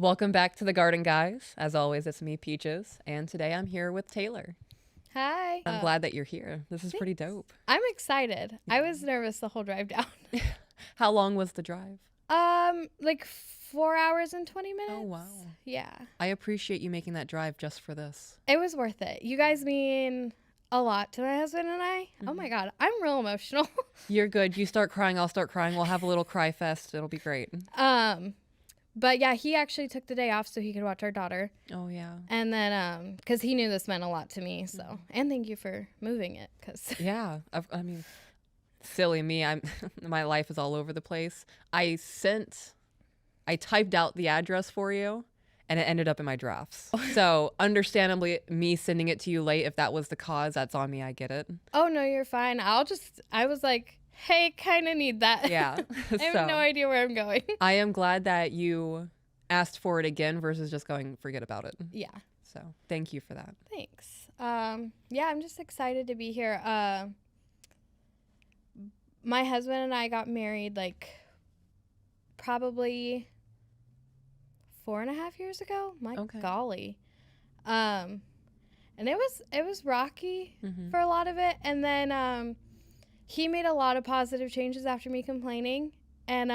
Welcome back to the Garden Guys. As always, it's me, Peaches, and today I'm here with Taylor. Hi. I'm glad that you're here. This is pretty dope. I'm excited. I was nervous the whole drive down. How long was the drive? Like 4 hours and 20 minutes. Oh, wow. Yeah. I appreciate you making that drive just for this. It was worth it. You guys mean a lot to my husband and I. Oh my God. I'm real emotional. You're good. You start crying, I'll start crying. We'll have a little cry fest. It'll be great. But yeah, he actually took the day off so he could watch our daughter. Oh, yeah. And then, because he knew this meant a lot to me. So, and thank you for moving it. Cause Yeah. I mean, silly me. My life is all over the place. I typed out the address for you and it ended up in my drafts. So understandably, me sending it to you late, if that was the cause, that's on me. I get it. Oh no, you're fine. I was like, hey, kind of need that. Yeah. I have no idea where I'm going. I am glad that you asked for it again versus just going, forget about it. Yeah. So thank you for that. Thanks. Yeah, I'm just excited to be here. My husband and I got married like probably 4.5 years ago. My golly. And it was rocky for a lot of it. And then he made a lot of positive changes after me complaining. And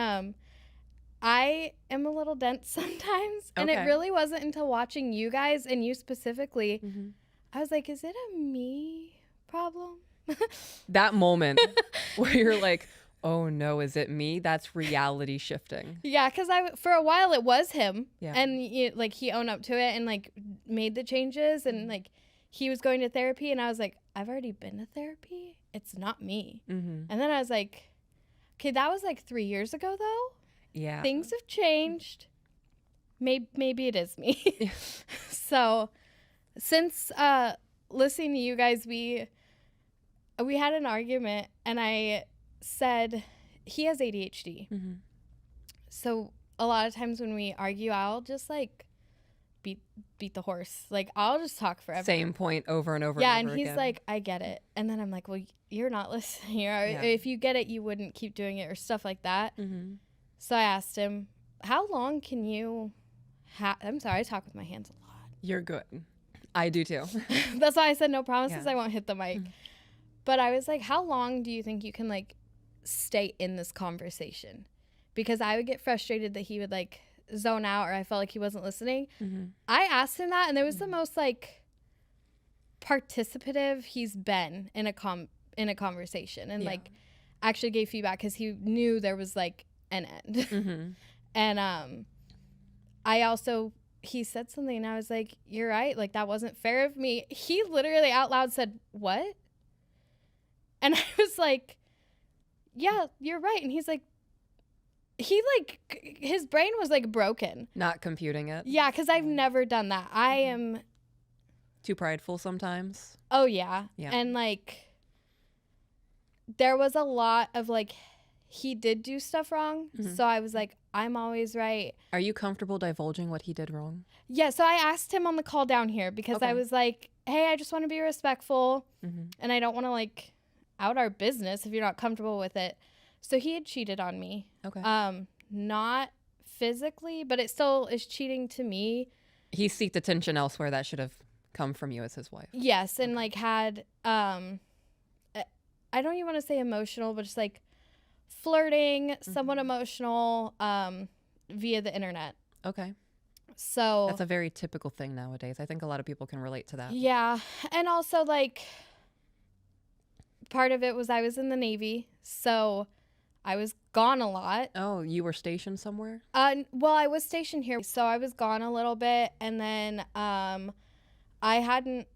I am a little dense sometimes. And it really wasn't until watching you guys and you specifically, I was like, is it a me problem? That moment where you're like, oh no, is it me? That's reality shifting. Yeah, because for a while it was him. Yeah. And he owned up to it and like made the changes and like he was going to therapy and I was like, I've already been to therapy. It's not me. And then I was like, okay, that was like 3 years ago though. Yeah. Things have changed. Maybe it is me. So since listening to you guys, we had an argument and I said he has ADHD. So a lot of times when we argue, I'll just like beat the horse. Like I'll just talk forever. Same point over and over. Yeah, and over and he's again. like, I get it. And then I'm like, well, you're not listening. Or Yeah. if you get it, you wouldn't keep doing it or stuff like that. So I asked him, how long can you I'm sorry, I talk with my hands a lot. You're good. I do too. That's why I said no promises. I won't hit the mic. But I was like, how long do you think you can like stay in this conversation? Because I would get frustrated that he would like zone out or I felt like he wasn't listening. I asked him that and it was the most like participative he's been in a conversation and like actually gave feedback because he knew there was like an end. And he said something and I was like, you're right, like that wasn't fair of me. He literally out loud said, what? And I was like, yeah, you're right. And he's like, his brain was like broken. Not computing it. Yeah, because I've never done that. I am too prideful sometimes. Oh, yeah. Yeah. And like, there was a lot of like, he did do stuff wrong. So I was like, I'm always right. Are you comfortable divulging what he did wrong? Yeah. So I asked him on the call down here because I was like, hey, I just want to be respectful. And I don't want to like out our business if you're not comfortable with it. So he had cheated on me. Not physically, but it still is cheating to me. He sought attention elsewhere that should have come from you as his wife. Yes, and like had I don't even want to say emotional, but just like flirting, somewhat emotional via the internet. Okay. So that's a very typical thing nowadays. I think a lot of people can relate to that. Yeah. And also like part of it was I was in the Navy, so I was gone a lot. Oh, you were stationed somewhere? Well, I was stationed here, so I was gone a little bit, and then I hadn't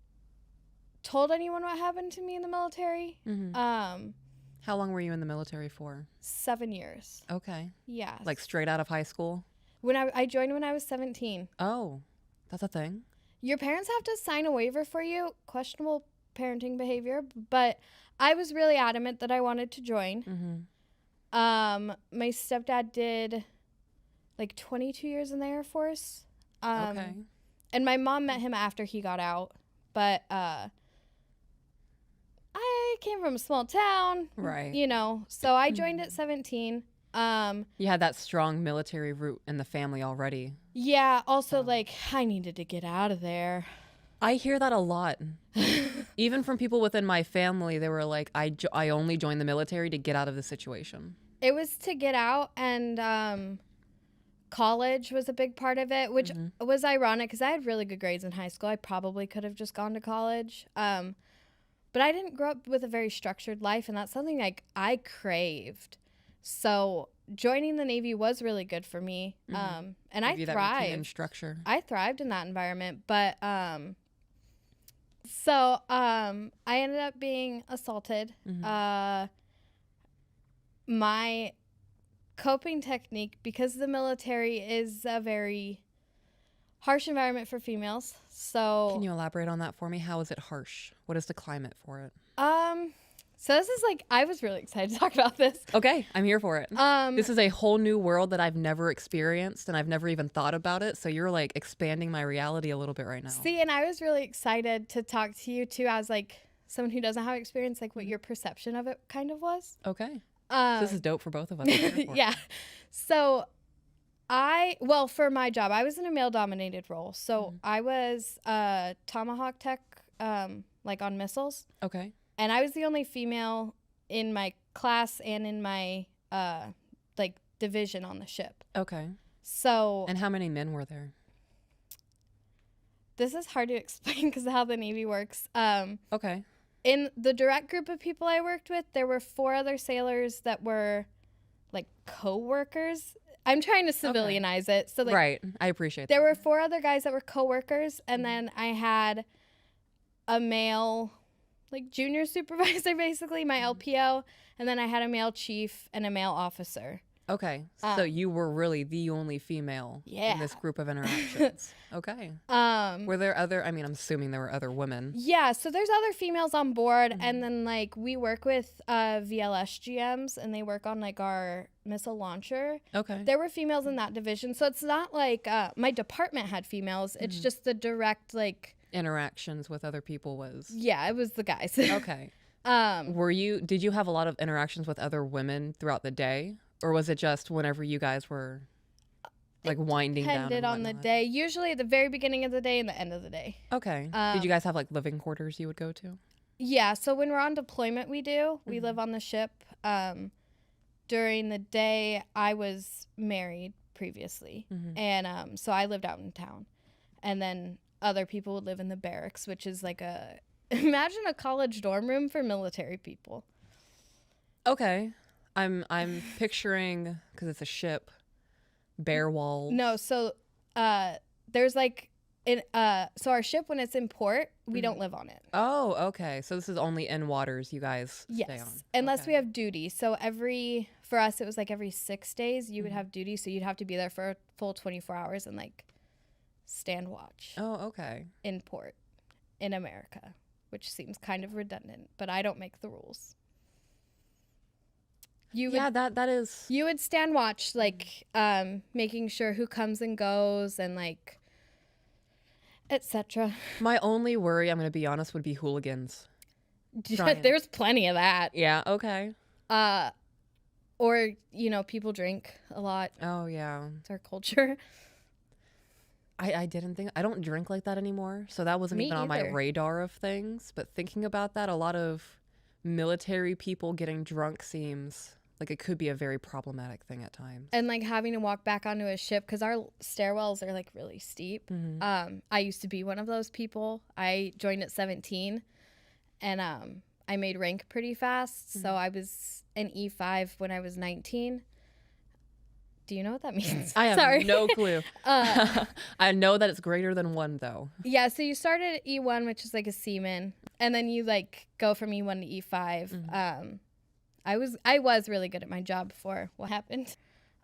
told anyone what happened to me in the military. How long were you in the military for? 7 years. Okay. Yeah. Like straight out of high school? When I joined when I was 17. Oh, that's a thing? Your parents have to sign a waiver for you. Questionable parenting behavior, but I was really adamant that I wanted to join. My stepdad did like 22 years in the Air Force. Okay. And my mom met him after he got out, but I came from a small town, right? So I joined at 17. You had that strong military root in the family already. Yeah. Also, like, I needed to get out of there. I hear that a lot. Even from people within my family, they were like, I only joined the military to get out of the situation. It was to get out, and college was a big part of it, which was ironic because I had really good grades in high school. I probably could have just gone to college. But I didn't grow up with a very structured life, and that's something like I craved. So joining the Navy was really good for me. And I thrived. And structure. I thrived in that environment. But I ended up being assaulted. My coping technique, because the military is a very harsh environment for females. So can you elaborate on that for me? How is it harsh? What is the climate for it? So this is like, I was really excited to talk about this. Okay, I'm here for it. This is a whole new world that I've never experienced, and I've never even thought about it. So you're like expanding my reality a little bit right now. See, and I was really excited to talk to you too, as like someone who doesn't have experience, like what your perception of it kind of was. Okay. This is dope for both of us. Yeah. So for my job, I was in a male-dominated role. So I was a Tomahawk tech, like on missiles. Okay. And I was the only female in my class and in my like division on the ship. Okay. So. And how many men were there? This is hard to explain because of how the Navy works. Okay. In the direct group of people I worked with, there were 4 other sailors that were like co-workers. I'm trying to civilianize it. So like, right. I appreciate that. There were 4 other guys that were co-workers, and then I had a male like junior supervisor, basically, my LPO, and then I had a male chief and a male officer. Okay. So you were really the only female in this group of interactions. Okay. Were there other, I mean, I'm assuming there were other women. Yeah. So there's other females on board. And then like we work with VLS GMs, and they work on like our missile launcher. Okay. There were females in that division. So it's not like my department had females. It's just the direct like interactions with other people was. Yeah, it was the guys. Okay. Did you have a lot of interactions with other women throughout the day? Or was it just whenever you guys were like winding down? Depended on the day. Usually at the very beginning of the day and the end of the day. Okay. Did you guys have like living quarters you would go to? Yeah. So when we're on deployment, we do. We live on the ship. During the day, I was married previously. And so I lived out in town. And then other people would live in the barracks, which is like imagine a college dorm room for military people. Okay. I'm picturing, because it's a ship, bare walls. No, so there's like so our ship, when it's in port, we don't live on it. Oh, okay. So this is only in waters you guys stay on. Unless we have duty. So for us it was like every 6 days you would have duty, so you'd have to be there for a full 24 hours and like stand watch. Oh, okay. In port in America, which seems kind of redundant, but I don't make the rules. That is. You would stand watch, like making sure who comes and goes and like etc. My only worry, I'm going to be honest, would be hooligans. There's plenty of that. Yeah, okay. Or, people drink a lot. Oh, yeah. It's our culture. I don't drink like that anymore, so that wasn't even on my radar of things. But thinking about that, a lot of military people getting drunk seems like it could be a very problematic thing at times. And like having to walk back onto a ship because our stairwells are like really steep. I used to be one of those people. I joined at 17 and I made rank pretty fast. So I was an E5 when I was 19. Do you know what that means? I have no clue. I know that it's greater than 1 though. Yeah, so you started at E1, which is like a seaman, and then you like go from E1 to E5. I was really good at my job before what happened.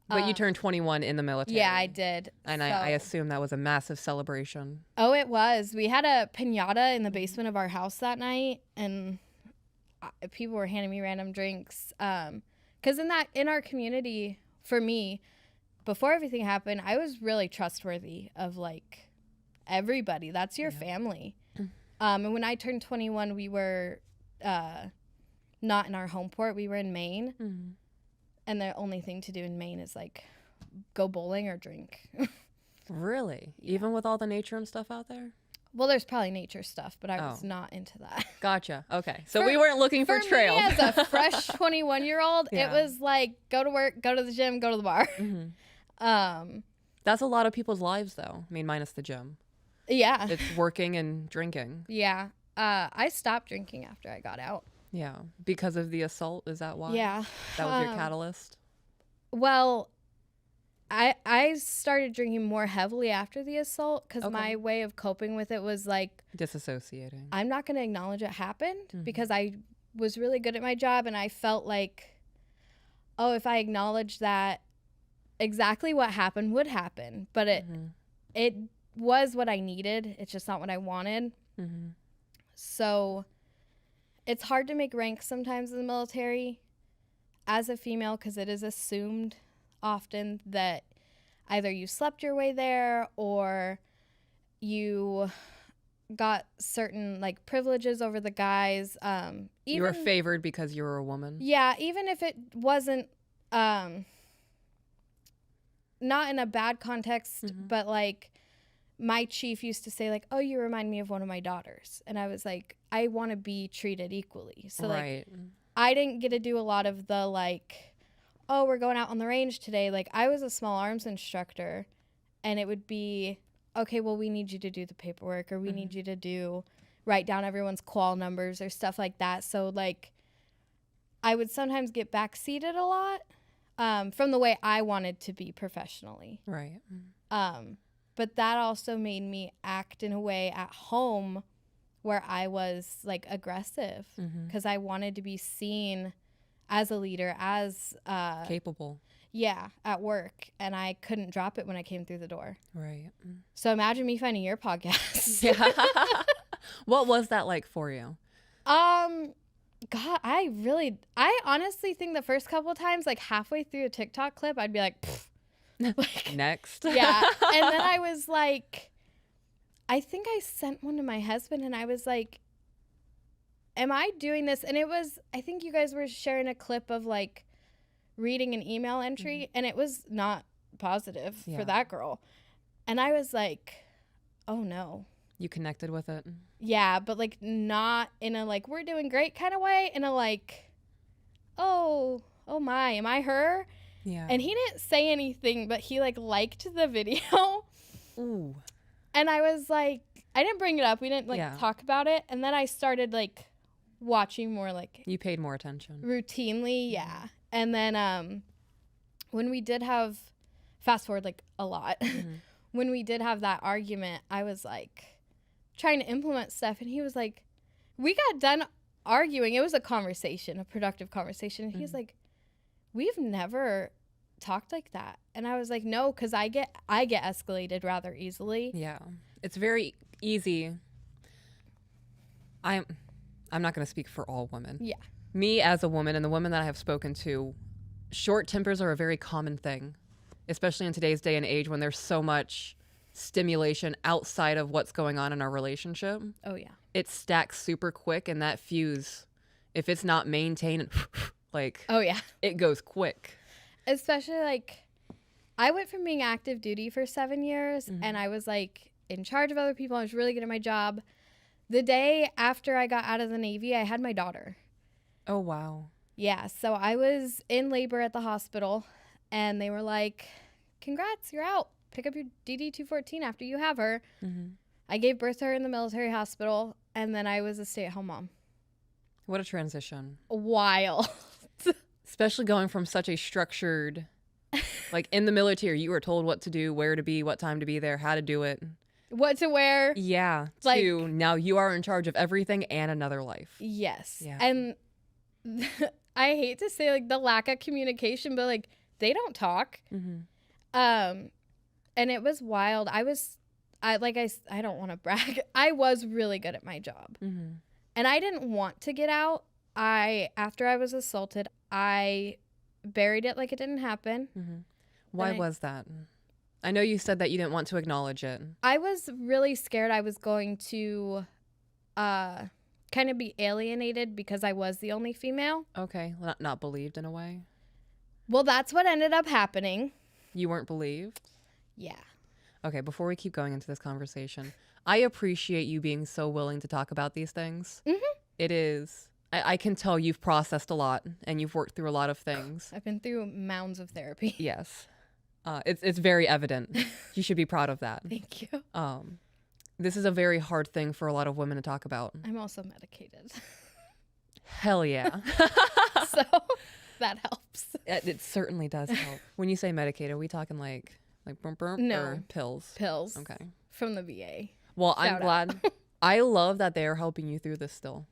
But you turned 21 in the military. Yeah, I did. And I assume that was a massive celebration. Oh, it was. We had a piñata in the basement of our house that night, and people were handing me random drinks. Because in our community, for me, before everything happened, I was really trustworthy of like everybody. That's your family. And when I turned 21, we were not in our home port. We were in Maine. And the only thing to do in Maine is like go bowling or drink. Really? Yeah. Even with all the nature and stuff out there? Well, there's probably nature stuff, but I was not into that. Gotcha. Okay. So we weren't looking for trails. Me as a fresh 21-year-old, it was like go to work, go to the gym, go to the bar. That's a lot of people's lives, though. I mean, minus the gym. Yeah. It's working and drinking. Yeah. I stopped drinking after I got out. Yeah. Because of the assault? Is that why? Yeah. That was your catalyst? Well, I started drinking more heavily after the assault because my way of coping with it was like disassociating. I'm not going to acknowledge it happened because I was really good at my job, and I felt like, oh, if I acknowledged that, exactly what happened would happen. But it was what I needed. It's just not what I wanted. So it's hard to make ranks sometimes in the military as a female because it is assumed often that either you slept your way there or you got certain like privileges over the guys. You were favored because you were a woman. Yeah, even if it wasn't not in a bad context, but like my chief used to say like, oh, you remind me of one of my daughters. And I was like, I want to be treated equally. So like I didn't get to do a lot of the like, oh, we're going out on the range today. Like, I was a small arms instructor, and it would be, okay, well, we need you to do the paperwork, or we need you to write down everyone's qual numbers or stuff like that. So, like, I would sometimes get backseated a lot from the way I wanted to be professionally. Right. But that also made me act in a way at home where I was, like, aggressive because I wanted to be seen as a leader, as capable. Yeah, at work. And I couldn't drop it when I came through the door. Right. So imagine me finding your podcast. Yeah. What was that like for you? God, I honestly think the first couple of times, like halfway through a TikTok clip, I'd be like, like next. Yeah. And then I was like, I think I sent one to my husband, and I was like, am I doing this? And it was, I think you guys were sharing a clip of like reading an email entry, and it was not positive for that girl. And I was like, oh no. You connected with it? Yeah, but like not in a like, we're doing great kind of way, in a like, oh my, am I her? Yeah. And he didn't say anything, but he like liked the video. Ooh. And I was like, I didn't bring it up. We didn't like talk about it. And then I started like watching more like you paid more attention routinely. And then when we did have fast forward like a lot when we did have that argument, I was like trying to implement stuff, and he was like, we got done arguing. It was a conversation, a productive conversation, and he was like, we've never talked like that. And I was like, no, because I get escalated rather easily. Yeah, it's very easy. I'm not going to speak for all women. Yeah. Me as a woman and the women that I have spoken to, short tempers are a very common thing, especially in today's day and age when there's so much stimulation outside of what's going on in our relationship. Oh, yeah. It stacks super quick, and that fuse, if it's not maintained, like, oh, yeah, it goes quick. Especially, like, I went from being active duty for 7 years, and I was, like, in charge of other people. I was really good at my job. The day after I got out of the Navy, I had my daughter. Oh, wow. Yeah, so I was in labor at the hospital, and they were like, congrats, you're out. Pick up your DD-214 after you have her. I gave birth to her in the military hospital, and then I was a stay-at-home mom. What a transition. Wild. Especially going from such a structured, like in the military, you were told what to do, where to be, what time to be there, how to do it. What to wear. Yeah. Like, to now you are in charge of everything and another life. Yes. Yeah. And I hate to say like the lack of communication, but like they don't talk. And it was wild. I don't want to brag. I was really good at my job. And I didn't want to get out. After I was assaulted, I buried it like it didn't happen. Why was that? I know you said that you didn't want to acknowledge it. I was really scared I was going to kind of be alienated because I was the only female. Okay. Not believed in a way. Well, that's what ended up happening. You weren't believed? Yeah. Okay, before we keep going into this conversation, I appreciate you being so willing to talk about these things. Mm-hmm. It is, I can tell you've processed a lot and you've worked through a lot of things. I've been through mounds of therapy. Yes. It's very evident. You should be proud of that. Thank you. This is a very hard thing for a lot of women to talk about. I'm also medicated. Hell yeah. So that helps. It certainly does help. When you say medicated, are we talking like burp, No. or pills? Pills. Okay. From the VA. Well, I'm Shout glad. I love that they are helping you through this still.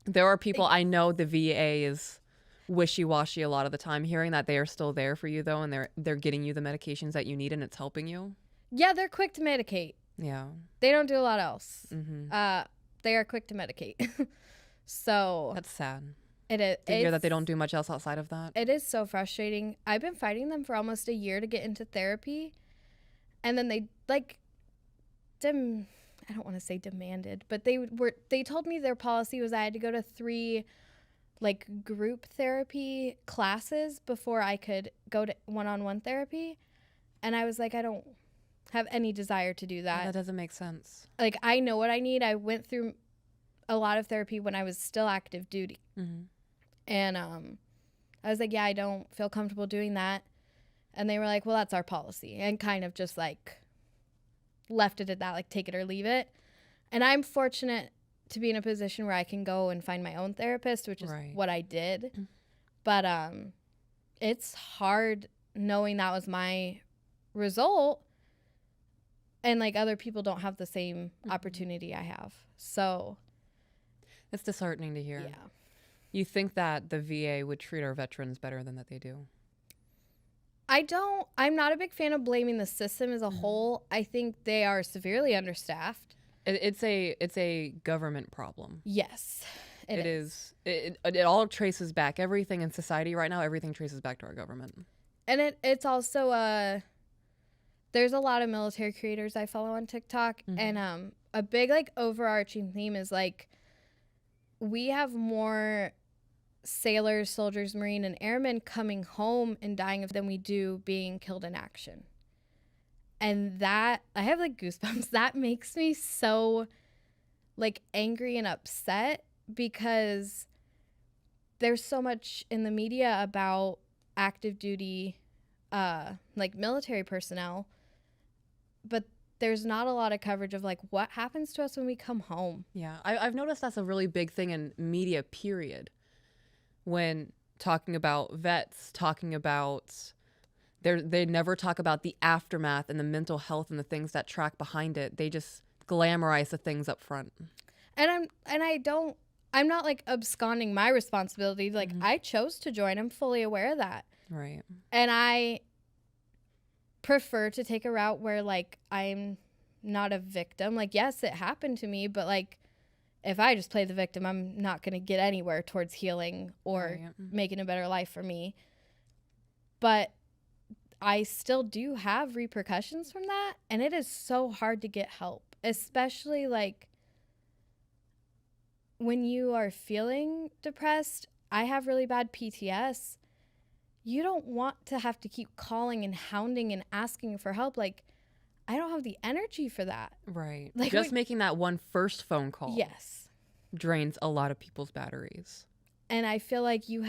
There are people, I know the VA is wishy-washy a lot of the time. Hearing that they are still there for you though, and they're getting you the medications that you need and it's helping you. Yeah, they're quick to medicate. Yeah. They don't do a lot else. Mm-hmm. They are quick to medicate. So That's sad. it is. To hear that they don't do much else outside of that. It is so frustrating. I've been fighting them for almost a year to get into therapy, and then they I don't want to say demanded, but they told me their policy was I had to go to 3 like group therapy classes before I could go to one-on-one therapy, and I was like, I don't have any desire to do that. That doesn't make sense. Like, I know what I need. I went through a lot of therapy when I was still active duty. Mm-hmm. And I was like, yeah, I don't feel comfortable doing that. And they were like, well, that's our policy. And kind of just like left it at that, like take it or leave it. And I'm fortunate to be in a position where I can go and find my own therapist, which is what I did. But it's hard knowing that was my result. And like other people don't have the same opportunity I have. So it's disheartening to hear. Yeah. You think that the VA would treat our veterans better than that they do? I'm not a big fan of blaming the system as a whole. I think they are severely understaffed. It's a government problem. Yes, it is. It all traces back. Everything in society right now, everything traces back to our government. And it's also there's a lot of military creators I follow on TikTok, and a big like overarching theme is like we have more sailors, soldiers, Marine, and airmen coming home and dying of than we do being killed in action. And that, I have like goosebumps. That makes me so like angry and upset because there's so much in the media about active duty, like military personnel, but there's not a lot of coverage of like what happens to us when we come home. Yeah, I've noticed that's a really big thing in media, period. When talking about vets, talking about, they never talk about the aftermath and the mental health and the things that track behind it. They just glamorize the things up front. And I'm not like absconding my responsibility. Like I chose to join. I'm fully aware of that. Right. And I prefer to take a route where like I'm not a victim. Like, yes, it happened to me, but like if I just play the victim, I'm not going to get anywhere towards healing or making a better life for me. But I still do have repercussions from that, and it is so hard to get help, especially like when you are feeling depressed. I have really bad PTS. You don't want to have to keep calling and hounding and asking for help. Like, I don't have the energy for that. Right. Like, just making that one first phone call. Yes. Drains a lot of people's batteries. And I feel like you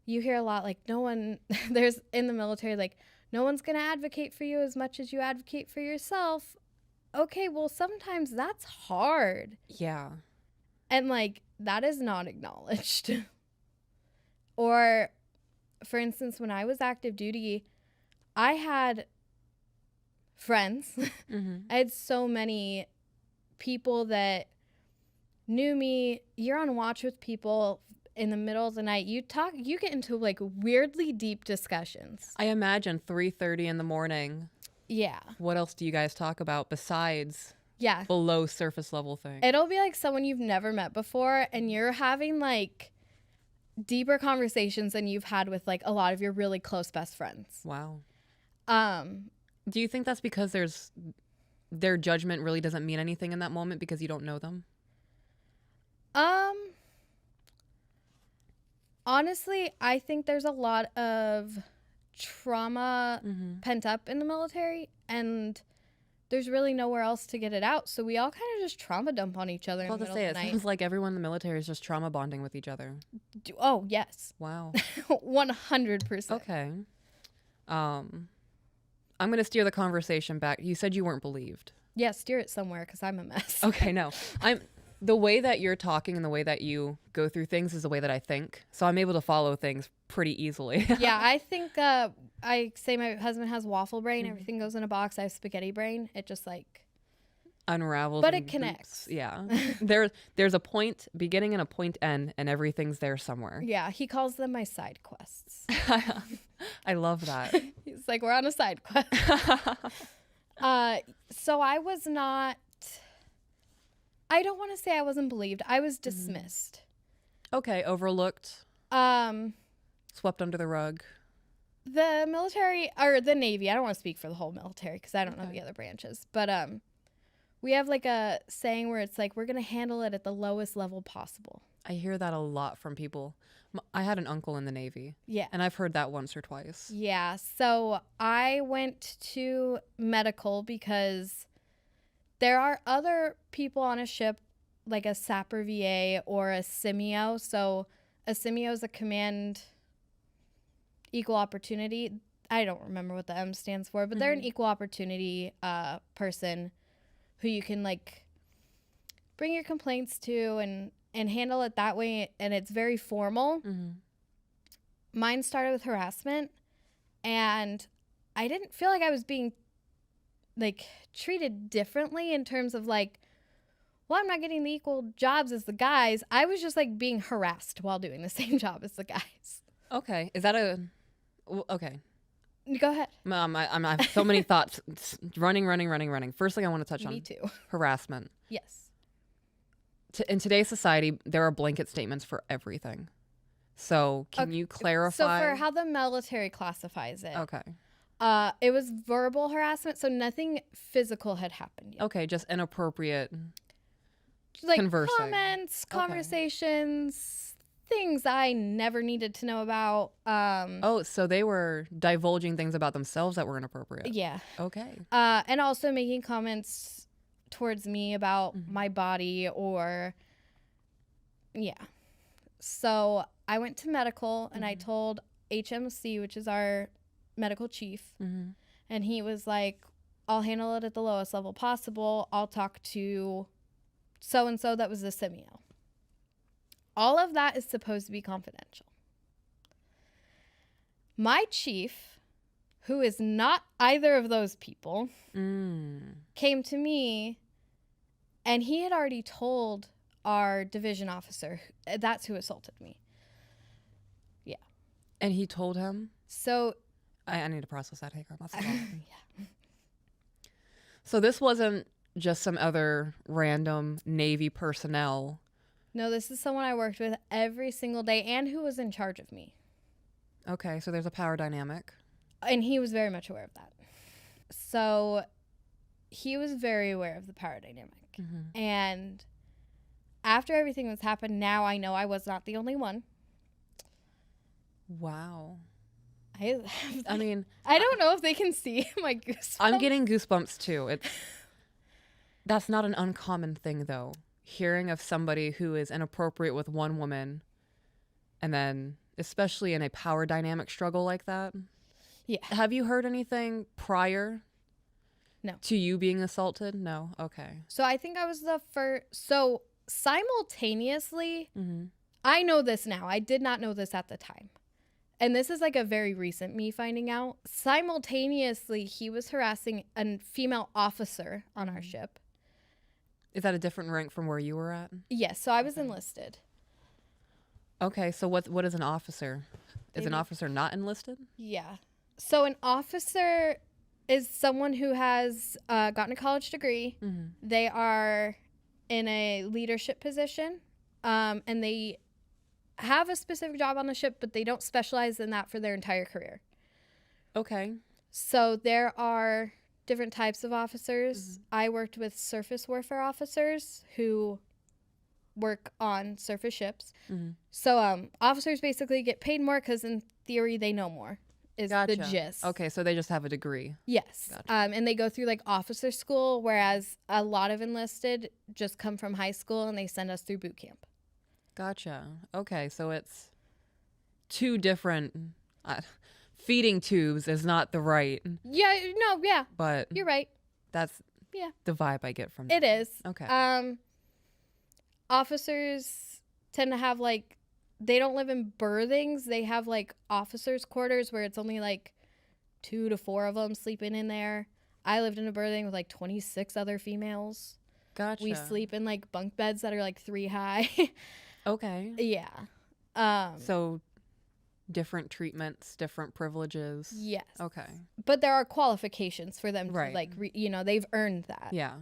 hear a lot, like no one, there's in the military, like no one's going to advocate for you as much as you advocate for yourself. Okay, well, sometimes that's hard. Yeah. And like, that is not acknowledged. Or, for instance, when I was active duty, I had friends. I had so many people that knew me. You're on watch with people in the middle of the night. You get into like weirdly deep discussions. I imagine 3:30 in the morning. Yeah. What else do you guys talk about besides Yeah. below surface level things? It'll be like someone you've never met before, and you're having like deeper conversations than you've had with like a lot of your really close best friends. Wow. Do you think that's because their judgment really doesn't mean anything in that moment because you don't know them? Honestly, I think there's a lot of trauma pent up in the military, and there's really nowhere else to get it out. So we all kind of just trauma dump on each other in the middle of the It night. sounds like everyone in the military is just trauma bonding with each other. Oh, yes. Wow. 100%. Okay. I'm going to steer the conversation back. You said you weren't believed. Yeah, steer it somewhere because I'm a mess. Okay, no. The way that you're talking and the way that you go through things is the way that I think. So I'm able to follow things pretty easily. Yeah, I think I say my husband has waffle brain. Everything goes in a box. I have spaghetti brain. It just like unravels. But it connects. Yeah. There's a point beginning and a point end, and everything's there somewhere. Yeah, he calls them my side quests. I love that. He's like, we're on a side quest. So I was not... I don't want to say I wasn't believed. I was dismissed. Okay, overlooked. Swept under the rug. The military, or the Navy, I don't want to speak for the whole military because I don't know the other branches, but we have like a saying where it's like, we're going to handle it at the lowest level possible. I hear that a lot from people. I had an uncle in the Navy. Yeah. And I've heard that once or twice. Yeah. So I went to medical because there are other people on a ship, like a sapper VA or a simio. So a simio is a command equal opportunity. I don't remember what the M stands for, but they're an equal opportunity person who you can like bring your complaints to and handle it that way. And it's very formal. Mine started with harassment, and I didn't feel like I was being like treated differently in terms of like, well, I'm not getting the equal jobs as the guys. I was just like being harassed while doing the same job as the guys. Okay. Is that a... Okay. Go ahead. I have so many thoughts. Running. First thing I want to touch on. Me too. Harassment. Yes. In today's society, there are blanket statements for everything. So can you clarify? So for how the military classifies it. Okay. It was verbal harassment, so nothing physical had happened yet. Okay, just inappropriate like conversing. Comments, conversations, things I never needed to know about. Oh, so they were divulging things about themselves that were inappropriate. Yeah. Okay. And also making comments towards me about my body or... Yeah. So I went to medical and I told HMC, which is our medical chief, and he was like, I'll handle it at the lowest level possible. I'll talk to so-and-so that was the simio. All of that is supposed to be confidential. My chief, who is not either of those people, came to me, and he had already told our division officer that's who assaulted me. Yeah. And he told him? So... I need to process that, Hagar. That's yeah. So this wasn't just some other random Navy personnel. No, this is someone I worked with every single day and who was in charge of me. Okay, so there's a power dynamic. And he was very much aware of that. So he was very aware of the power dynamic. And after everything that's happened, now I know I was not the only one. Wow. I mean, I don't know if they can see my goosebumps. I'm getting goosebumps too. That's not an uncommon thing though. Hearing of somebody who is inappropriate with one woman, and then especially in a power dynamic struggle like that. Yeah. Have you heard anything prior? No. To you being assaulted? No. Okay. So I think I was the first. So simultaneously, I know this now. I did not know this at the time. And this is like a very recent me finding out. Simultaneously, he was harassing a female officer on our ship. Is that a different rank from where you were at? Yes, so I was enlisted. Okay, so what is an officer? Is an officer not enlisted? Yeah. So an officer is someone who has gotten a college degree. They are in a leadership position, and they have a specific job on the ship, but they don't specialize in that for their entire career. Okay. So there are different types of officers. I worked with surface warfare officers who work on surface ships. Mm-hmm. So officers basically get paid more because in theory they know more is Gotcha. the gist. Okay, so they just have a degree. Yes. Gotcha. And they go through like officer school, whereas a lot of enlisted just come from high school and they send us through boot camp. Gotcha. Okay, so it's two different feeding tubes is not the right, Yeah, no, yeah, but you're right. that's Yeah. the vibe I get from that. It is. Okay. Officers tend to have like, they don't live in berthings. They have like officers' quarters where it's only like 2 to 4 of them sleeping in there. I lived in a berthing with like 26 other females. Gotcha. We sleep in like bunk beds that are like 3 high. Okay. Yeah. So different treatments, different privileges. Yes. Okay. But there are qualifications for them Right. to like, they've earned that. Yeah.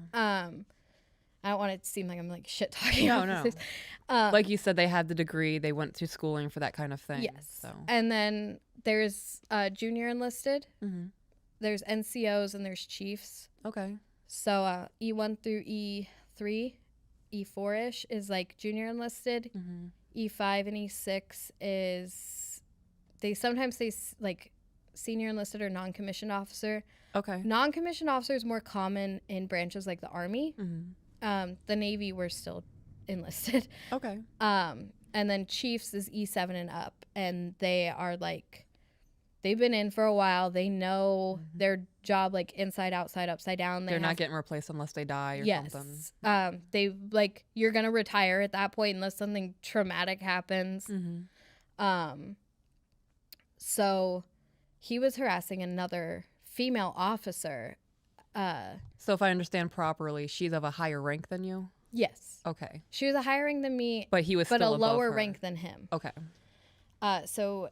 I don't want it to seem like I'm like shit talking. No. Like you said, they had the degree. They went to schooling for that kind of thing. Yes. So. And then there's junior enlisted. Mm-hmm. There's NCOs and there's chiefs. Okay. So E1 through E3, E4-ish is like junior enlisted. Mm-hmm. E5 and E6 is, they sometimes say like senior enlisted or non-commissioned officer. Okay. Non-commissioned officer is more common in branches like the Army. Mm-hmm. The Navy, we're still enlisted. Okay. And then chiefs is E7 and up. And they are like, they've been in for a while. They know their job like inside, outside, upside down. They're not getting replaced unless they die or something. Yes. They like, you're going to retire at that point unless something traumatic happens. Mm-hmm. So he was harassing another female officer. So if I understand properly, she's of a higher rank than you? Yes. Okay. She was a higher rank than me, But he was but a still above lower her. rank than him. Okay. So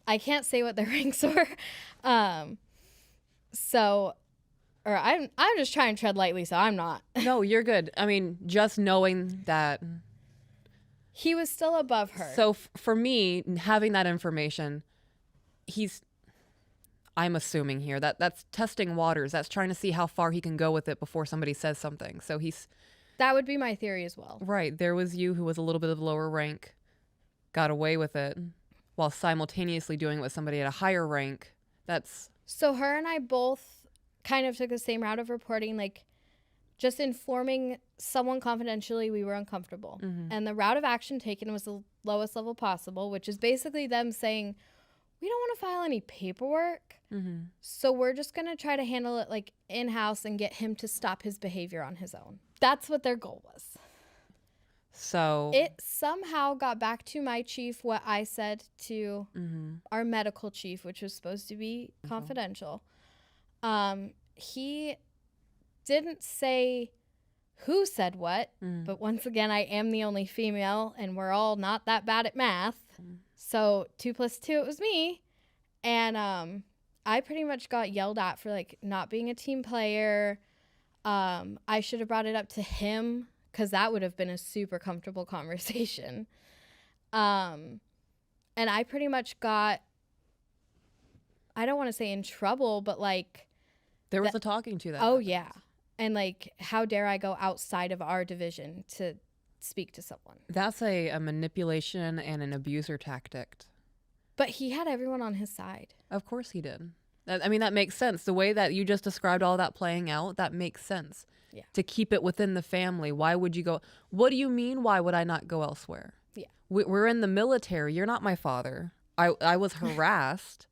I can't say what their ranks were. I'm just trying to tread lightly, so I'm not. No, you're good. I mean, just knowing that. He was still above her. So for me, having that information, I'm assuming here that's testing waters. That's trying to see how far he can go with it before somebody says something. So that would be my theory as well. Right. There was you who was a little bit of lower rank, got away with it, while simultaneously doing it with somebody at a higher rank. So her and I both kind of took the same route of reporting, like just informing someone confidentially we were uncomfortable. Mm-hmm. And the route of action taken was the lowest level possible, which is basically them saying, we don't want to file any paperwork. Mm-hmm. So we're just going to try to handle it like in-house and get him to stop his behavior on his own. That's what their goal was. So it somehow got back to my chief what I said to our medical chief, which was supposed to be confidential. He didn't say who said what, but once again, I am the only female and we're all not that bad at math. So 2 + 2, it was me. And I pretty much got yelled at for like not being a team player. I should have brought it up to him because that would have been a super comfortable conversation. And I pretty much got, I don't want to say in trouble, but like. There was a talking to that. Oh, yeah. And like, how dare I go outside of our division to speak to someone? That's a manipulation and an abuser tactic. But he had everyone on his side. Of course he did. I mean, that makes sense. The way that you just described all that playing out, that makes sense. Yeah. To keep it within the family. Why would you go? What do you mean? Why would I not go elsewhere? Yeah. We're in the military. You're not my father. I was harassed.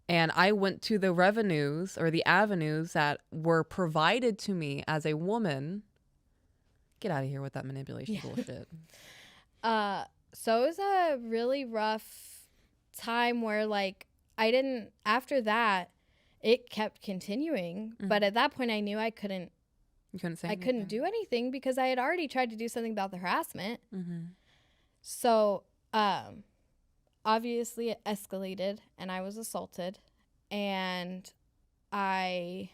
And I went to the revenues or the avenues that were provided to me as a woman. Get out of here with that manipulation bullshit. So it was a really rough time where like after that, it kept continuing. But at that point I knew I couldn't say I couldn't do anything because I had already tried to do something about the harassment. Mm-hmm. So obviously it escalated and I was assaulted and I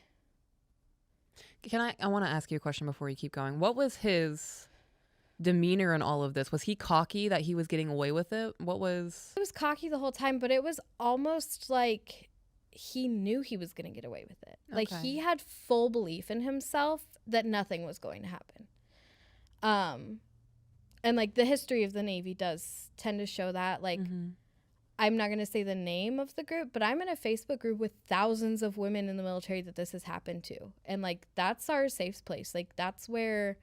want to ask you a question before you keep going. What was his demeanor in all of this? Was he cocky that he was getting away with it? It was cocky the whole time, but it was almost like he knew he was going to get away with it. Okay. Like he had full belief in himself that nothing was going to happen. And like the history of the Navy does tend to show that. Like, I'm not going to say the name of the group, but I'm in a Facebook group with thousands of women in the military that this has happened to. And like, that's our safe place. Like, that's where,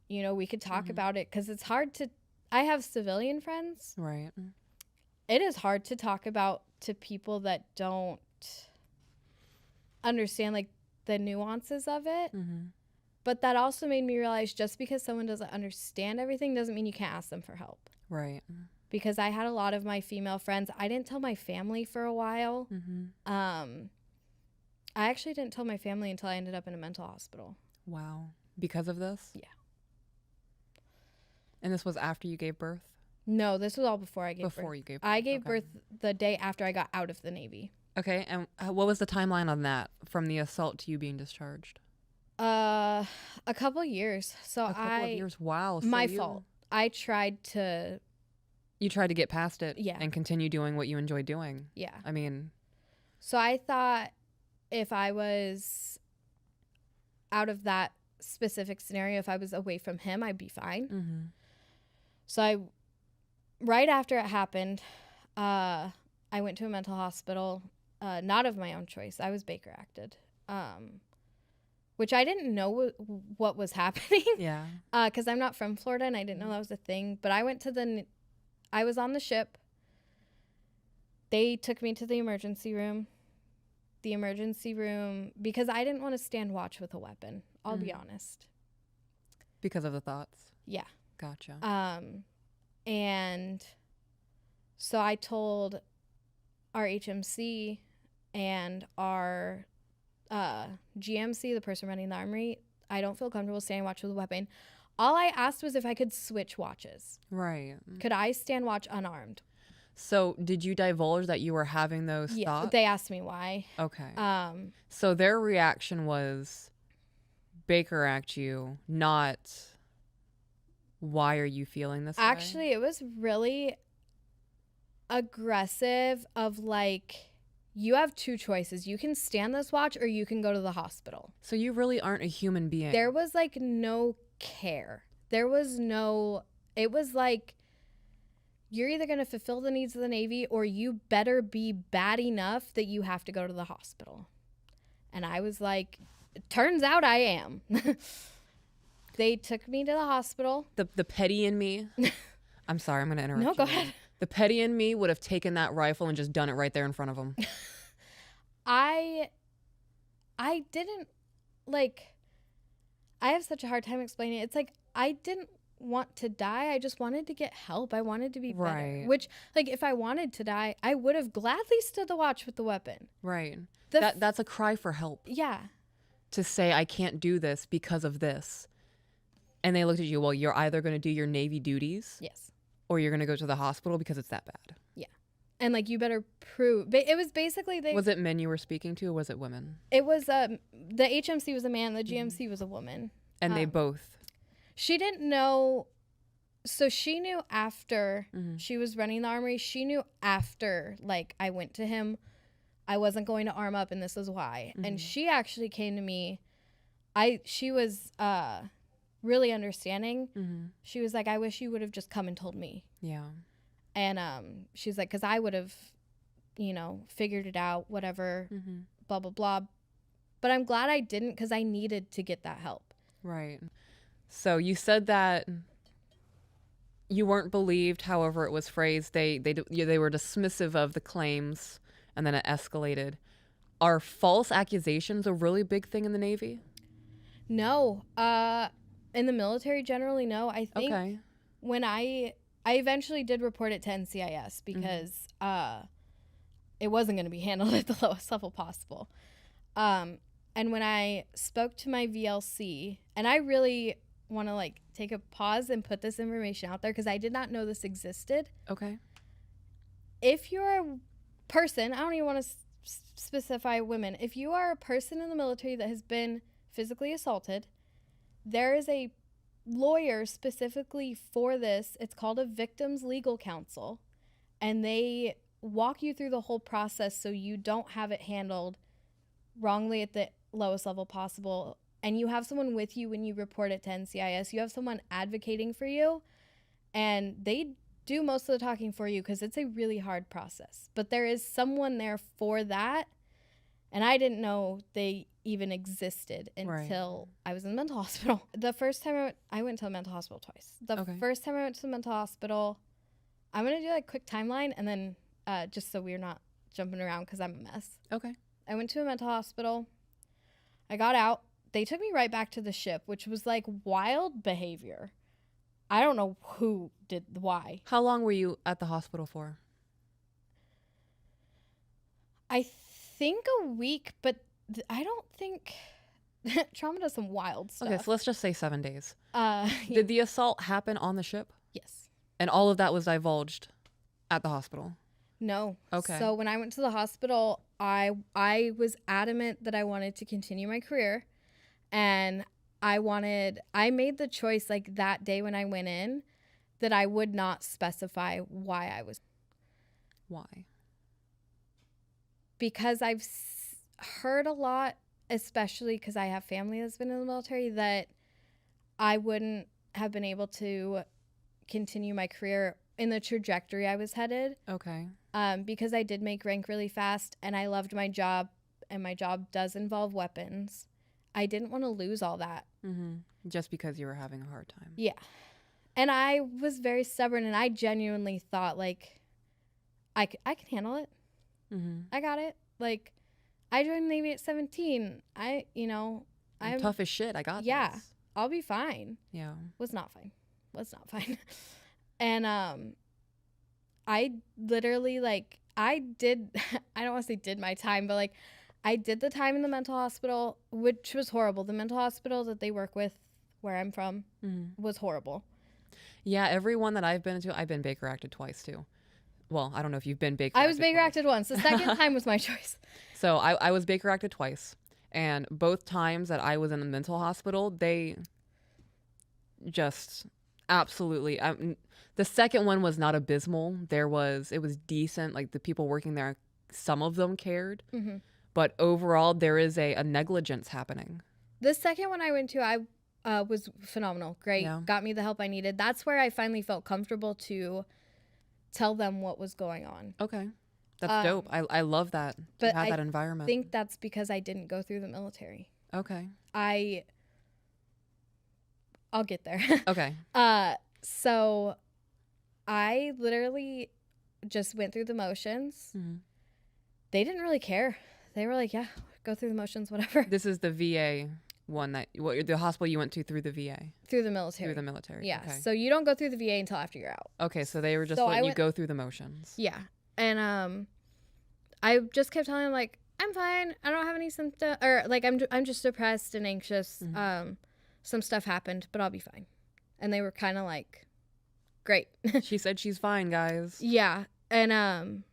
you know, we could talk about it, because it's hard to, I have civilian friends. Right. It is hard to talk about to people that don't understand like the nuances of it. But that also made me realize just because someone doesn't understand everything doesn't mean you can't ask them for help. Right. Because I had a lot of my female friends. I didn't tell my family for a while. I actually didn't tell my family until I ended up in a mental hospital. Wow. Because of this? Yeah. And this was after you gave birth? No, this was all before I gave birth. Before you gave birth. I gave birth the day after I got out of the Navy. Okay. And what was the timeline on that from the assault to you being discharged? A couple years. So a couple of years. Wow. So my fault. I tried to. You tried to get past it. Yeah. And continue doing what you enjoy doing. Yeah. I mean. So I thought if I was out of that specific scenario, if I was away from him, I'd be fine. So right after it happened, I went to a mental hospital, not of my own choice. I was Baker acted, which I didn't know what was happening. Yeah. Because I'm not from Florida and I didn't know that was a thing. But I went to I was on the ship. They took me to the emergency room. Because I didn't want to stand watch with a weapon. I'll be honest. Because of the thoughts? Yeah. Gotcha. And so I told our HMC and our GMC, the person running the armory, I don't feel comfortable standing watch with a weapon. All I asked was if I could switch watches. Right. Could I stand watch unarmed? So did you divulge that you were having those thoughts? They asked me why. Okay. So their reaction was Baker act you, not why are you feeling this way? Actually, it was really aggressive of like, you have two choices. You can stand this watch or you can go to the hospital. So you really aren't a human being. There was like no care. It was like, you're either going to fulfill the needs of the Navy or you better be bad enough that you have to go to the hospital. And I was like, it turns out I am. They took me to the hospital. The petty in me. I'm sorry, I'm going to interrupt you. No, go ahead. The petty in me would have taken that rifle and just done it right there in front of him. I didn't, like, I have such a hard time explaining it. It's like, I didn't want to die. I just wanted to get help. I wanted to be better. Right. Which, like, if I wanted to die, I would have gladly stood the watch with the weapon. Right. That's a cry for help. Yeah. To say, I can't do this because of this. And they looked at you, well, you're either going to do your Navy duties. Yes. Or you're going to go to the hospital because it's that bad. Yeah. And, like, you better prove. But it was basically... Was it men you were speaking to or was it women? It was... the HMC was a man. The GMC was a woman. And they both... She didn't know... So she knew after she was running the armory. She knew after, like, I went to him. I wasn't going to arm up and this is why. And she actually came to me. She was... really understanding. She was like, I wish you would have just come and told me. Yeah. And she's like, because I would have, figured it out, whatever, blah, blah, blah. But I'm glad I didn't because I needed to get that help. Right. So you said that you weren't believed, however it was phrased. They were dismissive of the claims and then it escalated. Are false accusations a really big thing in the Navy? No. In the military, generally, no. I think when I eventually did report it to NCIS because it wasn't going to be handled at the lowest level possible. And when I spoke to my VLC, and I really want to like take a pause and put this information out there because I did not know this existed. Okay. If you're a person, I don't even want to specify women. If you are a person in the military that has been physically assaulted, there is a lawyer specifically for this. It's called a victim's legal counsel. And they walk you through the whole process so you don't have it handled wrongly at the lowest level possible. And you have someone with you when you report it to NCIS. You have someone advocating for you. and they do most of the talking for you because it's a really hard process. But there is someone there for that, and I didn't know they even existed until I was in the mental hospital. The first time I went to the mental hospital twice. The first time I went to the mental hospital, I'm going to do like quick timeline and then just so we're not jumping around because I'm a mess. Okay. I went to a mental hospital. I got out. They took me right back to the ship, which was like wild behavior. I don't know who did why. How long were you at the hospital for? I think a week, but I don't think trauma does some wild stuff. Okay, so let's just say 7 days. Yeah. Did the assault happen on the ship? Yes. And all of that was divulged at the hospital? No. Okay. So when I went to the hospital, I was adamant that I wanted to continue my career, and I made the choice like that day when I went in that I would not specify why I was. Why? Because I've heard a lot, especially because I have family that's been in the military, that I wouldn't have been able to continue my career in the trajectory I was headed. Okay. Because I did make rank really fast and I loved my job, and my job does involve weapons. I didn't want to lose all that. Mm-hmm. Just because you were having a hard time. Yeah. And I was very stubborn, and I genuinely thought, like, I can handle it. Mm-hmm. I got it. Like, I joined the Navy at 17. I'm tough as shit. I got yeah, this. I'll be fine. Yeah. Was not fine. And I literally, like, I don't want to say did my time, but like I did the time in the mental hospital, which was horrible. The mental hospital that they work with where I'm from was horrible. Yeah, everyone that I've been to, I've been Baker acted twice too. Well, I don't know if you've been Baker acted. I was Baker acted once. The second time was my choice. So I was Baker acted twice. And both times that I was in the mental hospital, they just absolutely... the second one was not abysmal. It was decent. Like the people working there, some of them cared. Mm-hmm. But overall, there is a negligence happening. The second one I went to, I was phenomenal. Great. Yeah. Got me the help I needed. That's where I finally felt comfortable to tell them what was going on. Okay. That's dope. I love that. But have that environment. I think that's because I didn't go through the military. Okay. I'll get there. Okay. So I literally just went through the motions. Mm-hmm. They didn't really care. They were like, yeah, go through the motions, whatever. This is the VA one the hospital you went to through the VA? Through the military. Through the military. Yeah. Okay. So you don't go through the VA until after you're out. Okay. So they were just letting you go through the motions. Yeah. And I just kept telling them, like, I'm fine. I don't have any symptoms, or like I'm just depressed and anxious. Mm-hmm. Some stuff happened, but I'll be fine. And they were kind of like, great. She said she's fine, guys. Yeah. And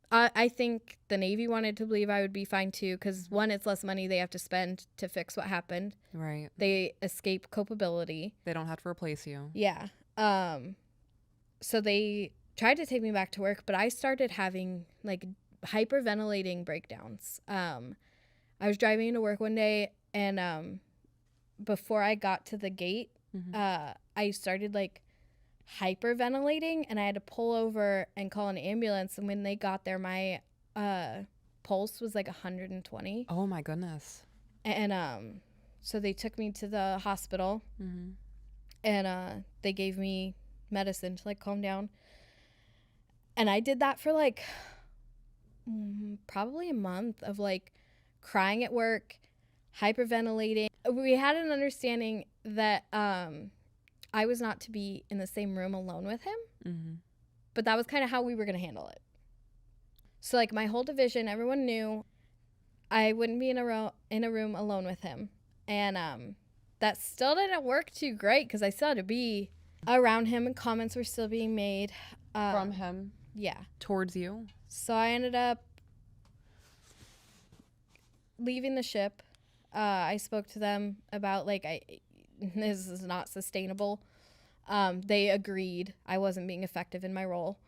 I think the Navy wanted to believe I would be fine too, because one, it's less money they have to spend to fix what happened. Right. They escape culpability. They don't have to replace you. Yeah. So they tried to take me back to work, but I started having like hyperventilating breakdowns. I was driving into work one day, and before I got to the gate, I started like hyperventilating, and I had to pull over and call an ambulance. And when they got there, my pulse was like 120. Oh my goodness. And so they took me to the hospital, and they gave me medicine to like calm down. And I did that for like probably a month of like crying at work, hyperventilating. We had an understanding that I was not to be in the same room alone with him, but that was kind of how we were going to handle it. So like my whole division, everyone knew I wouldn't be in a room alone with him. And that still didn't work too great because I still had to be around him, and comments were still being made. From him? Yeah. Towards you? So I ended up leaving the ship. I spoke to them about like, this is not sustainable. They agreed I wasn't being effective in my role.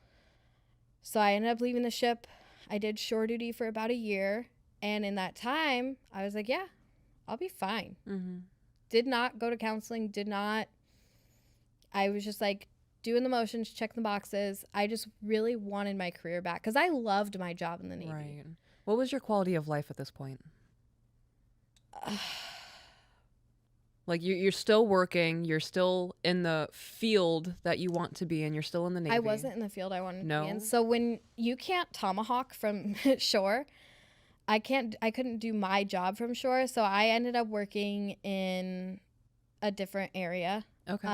So I ended up leaving the ship. I did shore duty for about a year. And in that time, I was like, yeah, I'll be fine. Mm-hmm. Did not go to counseling, I was just like, doing the motions, checking the boxes. I just really wanted my career back because I loved my job in the Navy. Right. What was your quality of life at this point? Like you're still working, you're still in the field that you want to be in, you're still in the Navy. I wasn't in the field I wanted to be in. No? So when you can't tomahawk from shore, I couldn't do my job from shore. So I ended up working in a different area. Okay.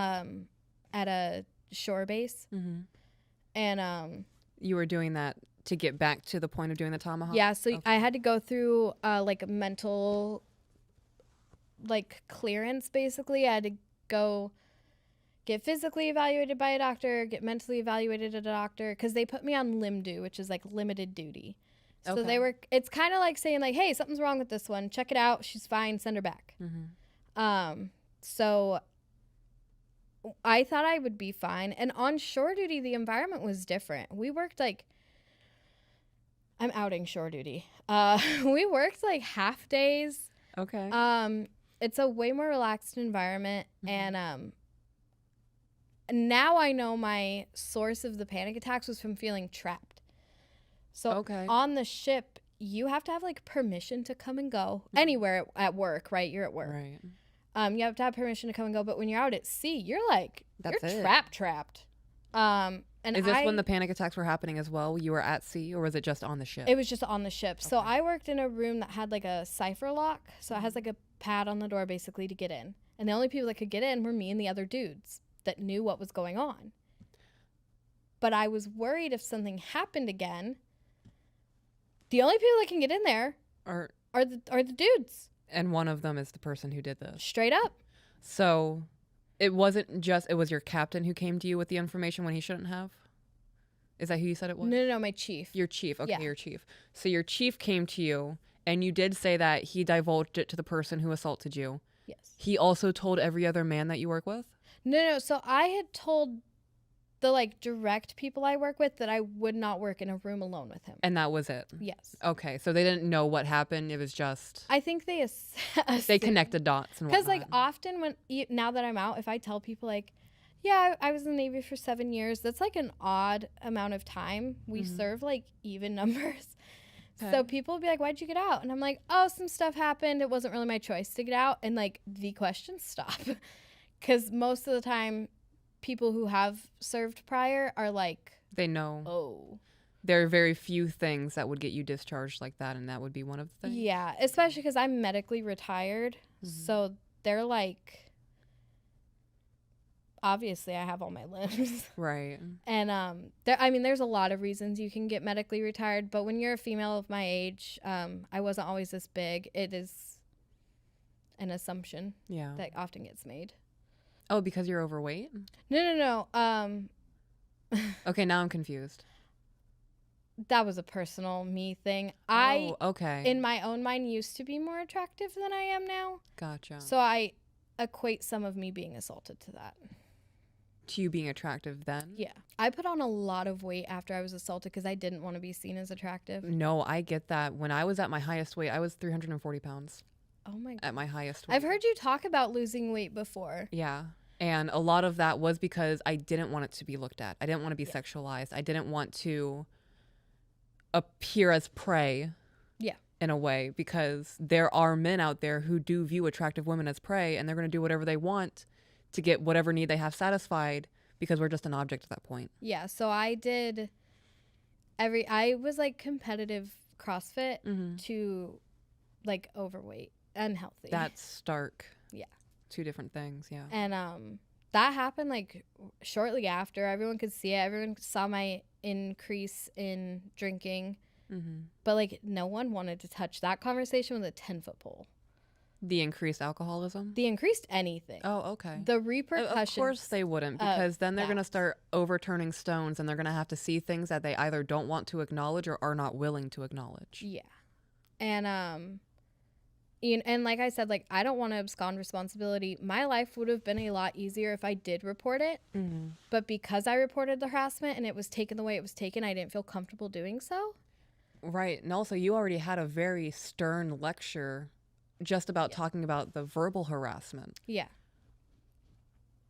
At a shore base. Mm-hmm. And you were doing that to get back to the point of doing the tomahawk? yeah, so I had to go through like a mental like clearance basically. I had to go get physically evaluated by a doctor, get mentally evaluated at a doctor, because they put me on LIMDU, which is like limited duty. So it's kind of like saying like, hey, something's wrong with this one. Check it out. She's fine. Send her back. Mm-hmm. So I thought I would be fine. And on shore duty, the environment was different. We worked like, I'm outing shore duty. We worked like half days. Okay. It's a way more relaxed environment. Mm-hmm. And now I know my source of the panic attacks was from feeling trapped. So on the ship, you have to have like permission to come and go anywhere at work, right? You're at work. Right. You have to have permission to come and go, but when you're out at sea, you're like, you're trapped. And is this when the panic attacks were happening as well? You were at sea, or was it just on the ship? It was just on the ship. Okay. So I worked in a room that had like a cipher lock. So it has like a pad on the door basically to get in. And the only people that could get in were me and the other dudes that knew what was going on. But I was worried if something happened again, the only people that can get in there are the dudes. And one of them is the person who did this. Straight up. So it was your captain who came to you with the information when he shouldn't have? Is that who you said it was? No, my chief. Your chief. Okay, yeah. Your chief. So your chief came to you, and you did say that he divulged it to the person who assaulted you. Yes. He also told every other man that you work with? No. So I had told the like direct people I work with that I would not work in a room alone with him. And that was it? Yes. Okay, so they didn't know what happened. It was just... I think they they connected dots and whatnot. Because like often now that I'm out, if I tell people like, yeah, I was in the Navy for 7 years, that's like an odd amount of time. We serve like even numbers. Okay. So people will be like, why'd you get out? And I'm like, oh, some stuff happened. It wasn't really my choice to get out. And like the questions stop. Because most of the time, people who have served prior are like, they know. Oh. There are very few things that would get you discharged like that, and that would be one of the things. Yeah, especially because I'm medically retired. So they're like, obviously I have all my limbs. Right. And there's a lot of reasons you can get medically retired, but when you're a female of my age, I wasn't always this big. It is an assumption that often gets made. Oh, because you're overweight? No. Okay, now I'm confused. That was a personal me thing. Okay. In my own mind, used to be more attractive than I am now. Gotcha. So I equate some of me being assaulted to that. To you being attractive then? Yeah. I put on a lot of weight after I was assaulted because I didn't want to be seen as attractive. No, I get that. When I was at my highest weight, I was 340 pounds. Oh my God. At my highest weight. I've heard you talk about losing weight before. Yeah. And a lot of that was because I didn't want it to be looked at. I didn't want to be sexualized. I didn't want to appear as prey. Yeah. In a way, because there are men out there who do view attractive women as prey, and they're going to do whatever they want to get whatever need they have satisfied, because we're just an object at that point. Yeah. So I was like competitive CrossFit to like overweight. Unhealthy. That's stark. Yeah. Two different things, yeah. And that happened like shortly after. Everyone could see it. Everyone saw my increase in drinking. But like no one wanted to touch that conversation with a 10-foot pole. The increased alcoholism? The increased anything. Oh, okay. The repercussions. Of course they wouldn't, because then they're going to start overturning stones, and they're going to have to see things that they either don't want to acknowledge or are not willing to acknowledge. Yeah. And and like I said, like I don't want to abscond responsibility. My life would have been a lot easier if I did report it. But because I reported the harassment and it was taken the way it was taken, I didn't feel comfortable doing so. Right. And also you already had a very stern lecture just about talking about the verbal harassment. Yeah.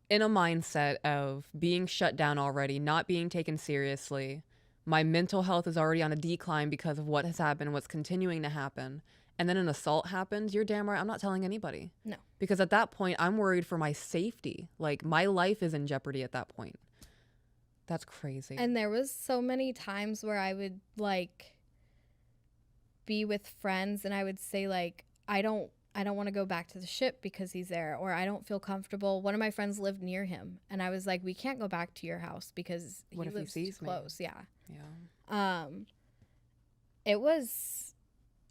in a mindset of being shut down already, not being taken seriously. My mental health is already on a decline because of what has happened, what's continuing to happen. And then an assault happens, you're damn right, I'm not telling anybody. No. Because at that point, I'm worried for my safety. Like, my life is in jeopardy at that point. That's crazy. And there was so many times where I would, like, be with friends and I would say, like, I don't want to go back to the ship because he's there, or I don't feel comfortable. One of my friends lived near him, and I was like, we can't go back to your house because he lives too close. Yeah. It was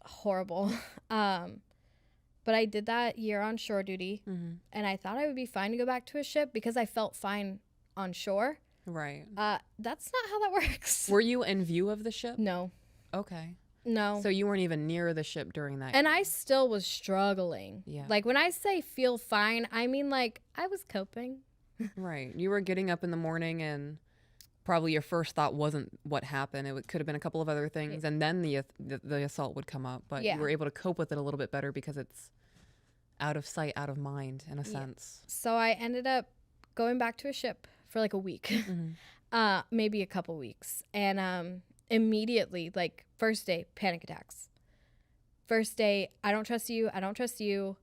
horrible. But I did that year on shore duty, and I thought I would be fine to go back to a ship because I felt fine on shore. Right. That's not how that works. Were you in view of the ship? No. Okay. No. So you weren't even near the ship during that. And I still was struggling. Yeah. Like, when I say feel fine, I mean, like, I was coping. Right. You were getting up in the morning and probably your first thought wasn't what happened. It could have been a couple of other things, and then the assault would come up. But you were able to cope with it a little bit better because it's out of sight, out of mind, in a sense. So I ended up going back to a ship for like a week, maybe a couple weeks. And immediately, like, first day, panic attacks. First day, I don't trust you. I don't trust you.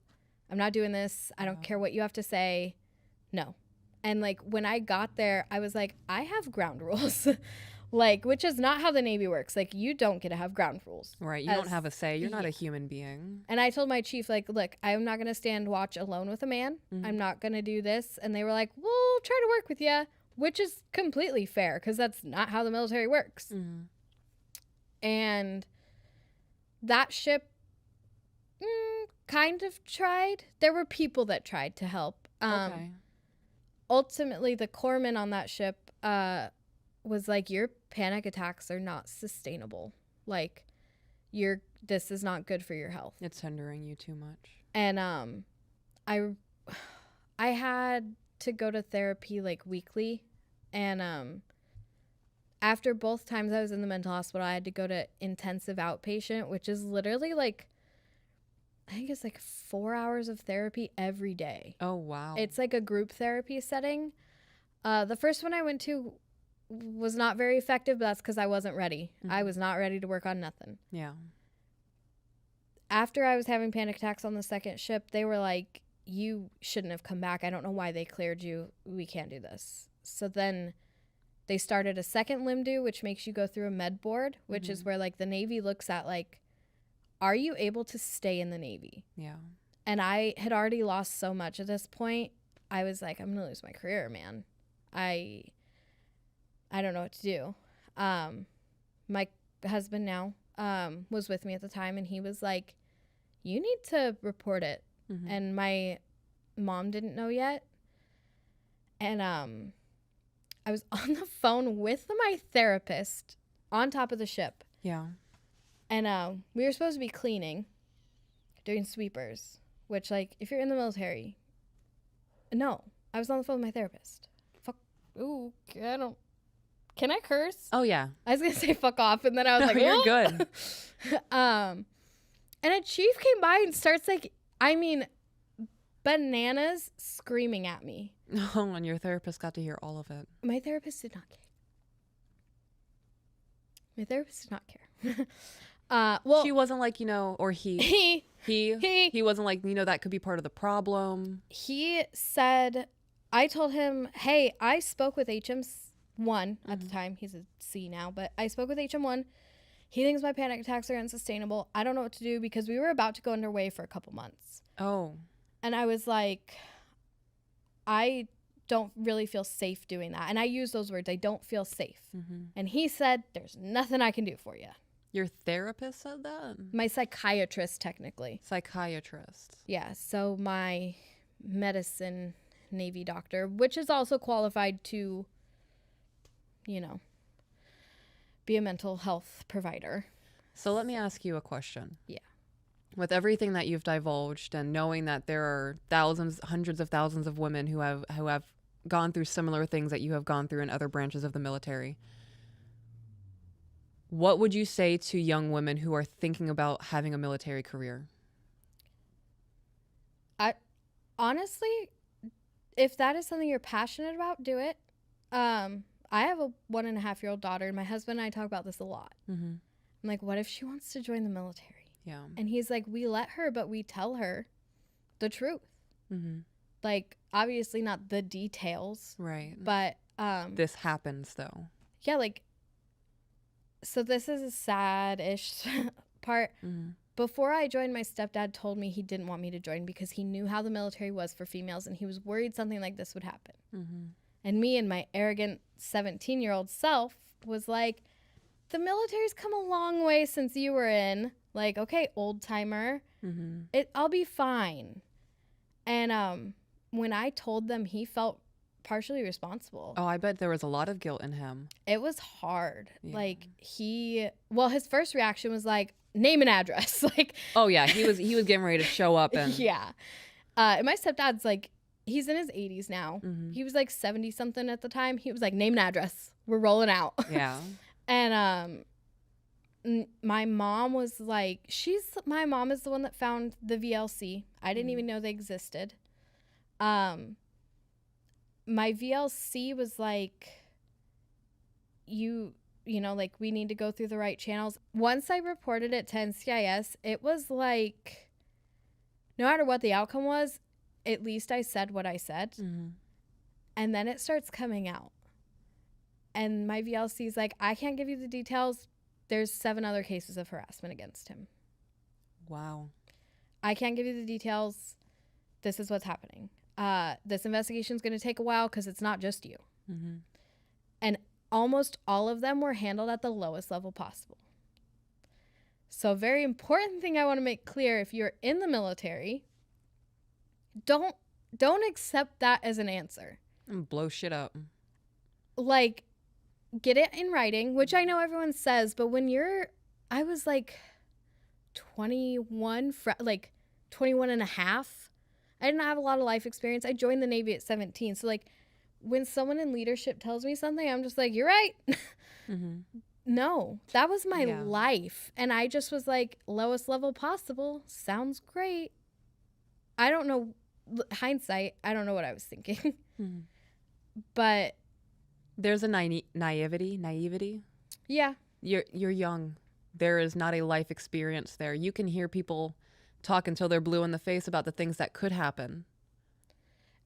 I'm not doing this. I don't care what you have to say. No. And, like, when I got there, I was like, I have ground rules. Like, which is not how the Navy works. Like, you don't get to have ground rules. Right. You don't have a say. You're not a human being. And I told my chief, like, look, I'm not going to stand watch alone with a man. I'm not going to do this. And they were like, we'll try to work with you, which is completely fair because that's not how the military works. And that ship kind of tried. There were people that tried to help. Okay. Ultimately, the corpsman on that ship was like, your panic attacks are not sustainable. Like, this is not good for your health. It's hindering you too much. And I had to go to therapy like weekly, and after both times I was in the mental hospital, I had to go to intensive outpatient, which is literally like, I think it's like 4 hours of therapy every day. Oh, wow. It's like a group therapy setting. The first one I went to was not very effective, but that's because I wasn't ready. I was not ready to work on nothing. Yeah. After I was having panic attacks on the second ship, they were like, you shouldn't have come back. I don't know why they cleared you. We can't do this. So then they started a second LIMDU, which makes you go through a med board, which is where, like, the Navy looks at, like, are you able to stay in the Navy? Yeah. And I had already lost so much at this point. I was like, I'm going to lose my career, man. I don't know what to do. My husband now was with me at the time, and he was like, you need to report it. And my mom didn't know yet. And I was on the phone with my therapist on top of the ship. Yeah. And we were supposed to be cleaning, doing sweepers, which, like, if you're in the military, no. I was on the phone with my therapist. Fuck. Ooh, I don't. Can I curse? Oh, yeah. I was going to say fuck off, and then I was like, you're good. And a chief came by and starts, like, I mean, bananas screaming at me. Oh, and your therapist got to hear all of it. My therapist did not care. Well, she wasn't like, or he wasn't like, that could be part of the problem. He said, I told him, hey, I spoke with HM1 at the time. He's a C now, but I spoke with HM1. He thinks my panic attacks are unsustainable. I don't know what to do because we were about to go underway for a couple months. Oh. And I was like, I don't really feel safe doing that. And I use those words, I don't feel safe. And he said, there's nothing I can do for you. Your therapist said that? My psychiatrist, technically. Psychiatrist. Yeah, so my medicine Navy doctor, which is also qualified to, be a mental health provider. So let me ask you a question. Yeah. With everything that you've divulged and knowing that there are thousands, hundreds of thousands of women who have gone through similar things that you have gone through in other branches of the military, what would you say to young women who are thinking about having a military career? Honestly, if that is something you're passionate about, do it. I have a 1.5-year-old daughter, and my husband and I talk about this a lot. Mm-hmm. I'm like, what if she wants to join the military? Yeah. And he's like, we let her, but we tell her the truth. Mm-hmm. Like, obviously not the details. Right. But this happens though. Yeah, like, so this is a sad-ish part. Mm-hmm. Before I joined, my stepdad told me he didn't want me to join because he knew how the military was for females, and he was worried something like this would happen. Mm-hmm. And me and my arrogant 17-year-old self was like, the military's come a long way since you were in. Like, okay, old timer, I'll be fine. And when I told them, he felt partially responsible. Oh, I bet there was a lot of guilt in him. It was hard. Yeah. Like, his first reaction was like, name and address. Like, oh yeah, he was getting ready to show up and yeah. And my stepdad's like, he's in his 80s now. Mm-hmm. He was like 70 something at the time. He was like, name and address. We're rolling out. Yeah. And my mom was like, my mom is the one that found the VLC. I didn't even know they existed. My VLC was like, you know, like, we need to go through the right channels. Once I reported it to NCIS, it was like, no matter what the outcome was, at least I said what I said. Mm-hmm. And then it starts coming out. And my VLC is like, I can't give you the details. There's 7 other cases of harassment against him. Wow. I can't give you the details. This is what's happening. This investigation is going to take a while because it's not just you. Mm-hmm. And almost all of them were handled at the lowest level possible. So a very important thing I want to make clear, if you're in the military, don't accept that as an answer. And blow shit up. Like, get it in writing, which I know everyone says, but I was like 21 and a half. I didn't have a lot of life experience. I joined the Navy at 17. So, like, when someone in leadership tells me something, I'm just like, you're right. Mm-hmm. No, that was my life. And I just was like, lowest level possible. Sounds great. I don't know. Hindsight, I don't know what I was thinking. Mm-hmm. But there's a naivety. Yeah. You're young. There is not a life experience there. You can hear people talk until they're blue in the face about the things that could happen.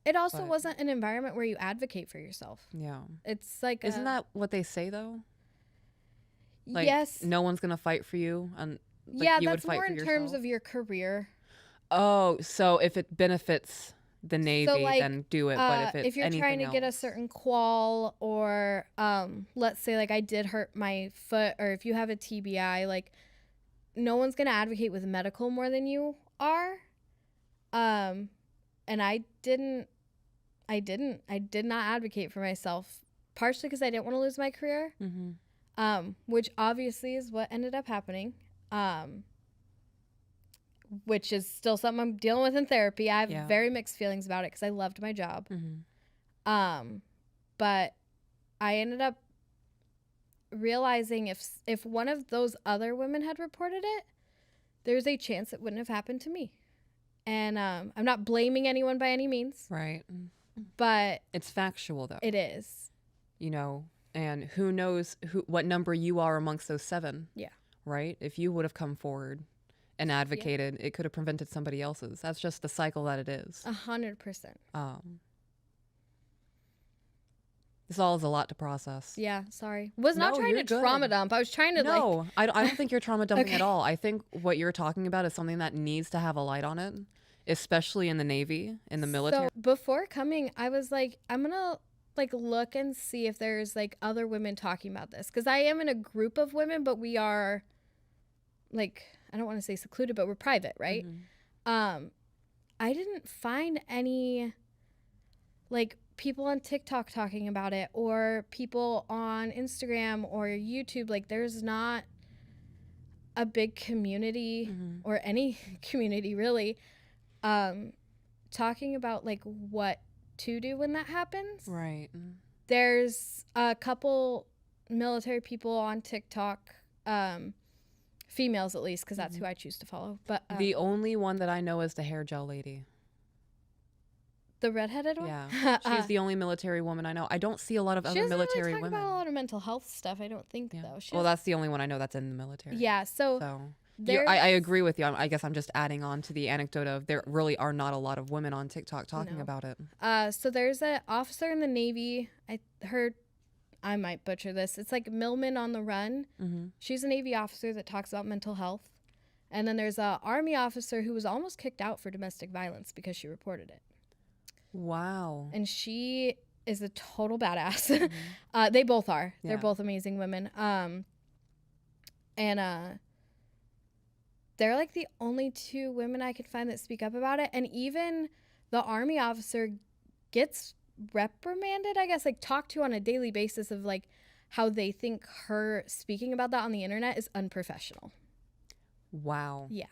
It also wasn't an environment where you advocate for yourself. Yeah. It's like, isn't that what they say though? Like, yes. No one's gonna fight for you, and like, yeah, you that's would fight more for in yourself. terms of your career. Oh, so if it benefits the Navy, so, like, then do it. But if you're trying to get a certain qual, or let's say like I did hurt my foot, or if you have a TBI, like, no one's gonna advocate with medical more than you are. And I did not advocate for myself, partially because I didn't want to lose my career. Mm-hmm. Which obviously is what ended up happening. Which is still something I'm dealing with in therapy. I have very mixed feelings about it because I loved my job. Mm-hmm. But I ended up realizing if one of those other women had reported it, there's a chance it wouldn't have happened to me. And I'm not blaming anyone by any means. Right. But it's factual, though. It is. You know, and who knows what number you are amongst those 7. Yeah. Right? If you would have come forward and advocated, it could have prevented somebody else's. That's just the cycle that it is. 100%. This all is a lot to process. Yeah, sorry. Was not trying to trauma dump. I was trying to I don't think you're trauma dumping at all. I think what you're talking about is something that needs to have a light on it, especially in the Navy, in the military. So before coming, I was like, I'm going to like look and see if there's like other women talking about this, because I am in a group of women, but we are like, I don't want to say secluded, but we're private, right? Mm-hmm. I didn't find any like people on TikTok talking about it, or people on Instagram or YouTube. Like, there's not a big community, mm-hmm. or any community really, talking about like what to do when that happens. Right. There's a couple military people on TikTok, females at least, because that's, mm-hmm. who I choose to follow. But the only one that I know is the hair gel lady. The redheaded one? Yeah. She's the only military woman I know. I don't see a lot of She other doesn't military really talk women. about a lot of mental health stuff, I don't think, Yeah. though. Well, that's the only one I know that's in the military. Yeah, so I agree with you. I guess I'm just adding on to the anecdote of there really are not a lot of women on TikTok talking about it. So there's an officer in the Navy. I heard, I might butcher this. It's like Millman on the Run. Mm-hmm. She's a Navy officer that talks about mental health. And then there's a Army officer who was almost kicked out for domestic violence because she reported it. Wow. And she is a total badass. Mm-hmm. They both are. Yeah. They're both amazing women. They're like the only two women I could find that speak up about it. And even the Army officer gets reprimanded, I guess, like talked to on a daily basis of like how they think her speaking about that on the internet is unprofessional. Wow. Yeah.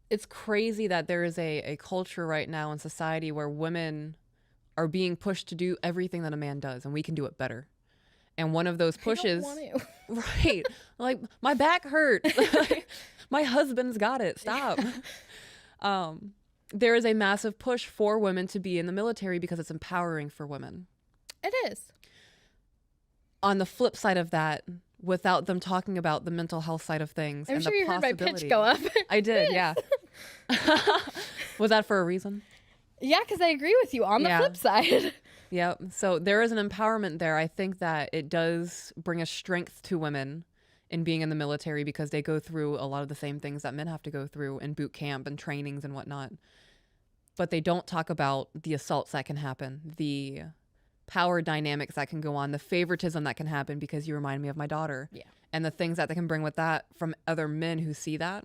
It's crazy that there is a culture right now in society where women are being pushed to do everything that a man does, and we can do it better. And one of those pushes, I don't want to. Right? Like, my back hurts. My husband's got it. Stop. There is a massive push for women to be in the military because it's empowering for women. It is. On the flip side of that, without them talking about the mental health side of things. I'm and sure the you heard my pitch go up. I did, yeah. Was that for a reason? Yeah, because I agree with you on the flip side. Yep. So there is an empowerment there. I think that it does bring a strength to women in being in the military because they go through a lot of the same things that men have to go through in boot camp and trainings and whatnot. But they don't talk about the assaults that can happen, the power dynamics that can go on, the favoritism that can happen because you remind me of my daughter. Yeah. And the things that they can bring with that from other men who see that.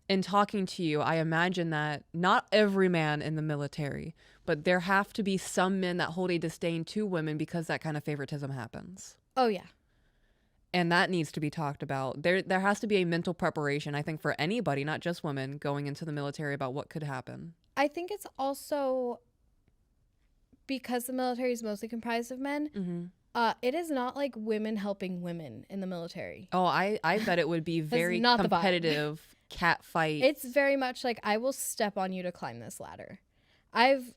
In talking to you, I imagine that not every man in the military, but there have to be some men that hold a disdain to women because that kind of favoritism happens. Oh, yeah. And that needs to be talked about. There has to be a mental preparation, I think, for anybody, not just women, going into the military about what could happen. I think it's also because the military is mostly comprised of men. Mm-hmm. It is not like women helping women in the military. Oh, I bet it would be very competitive cat fight. It's very much like, I will step on you to climb this ladder. I've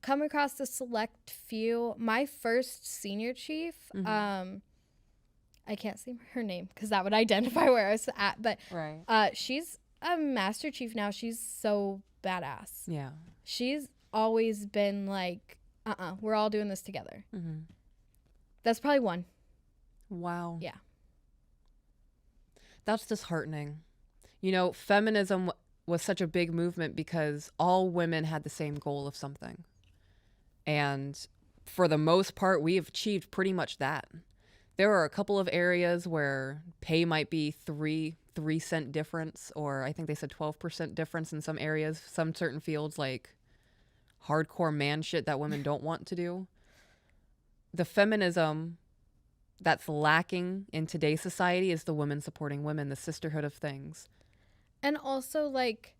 come across a select few. My first senior chief, mm-hmm. I can't say her name because that would identify where I was at, but right. She's a master chief now. She's so badass. Yeah. She's always been like, we're all doing this together. Mm-hmm. That's probably one. Wow. Yeah. That's disheartening. You know, feminism was such a big movement because all women had the same goal of something. And for the most part, we have achieved pretty much that. There are a couple of areas where pay might be 3% difference, or I think they said 12% difference in some areas, some certain fields like hardcore man shit that women don't want to do. The feminism that's lacking in today's society is the women supporting women, the sisterhood of things. And also, like,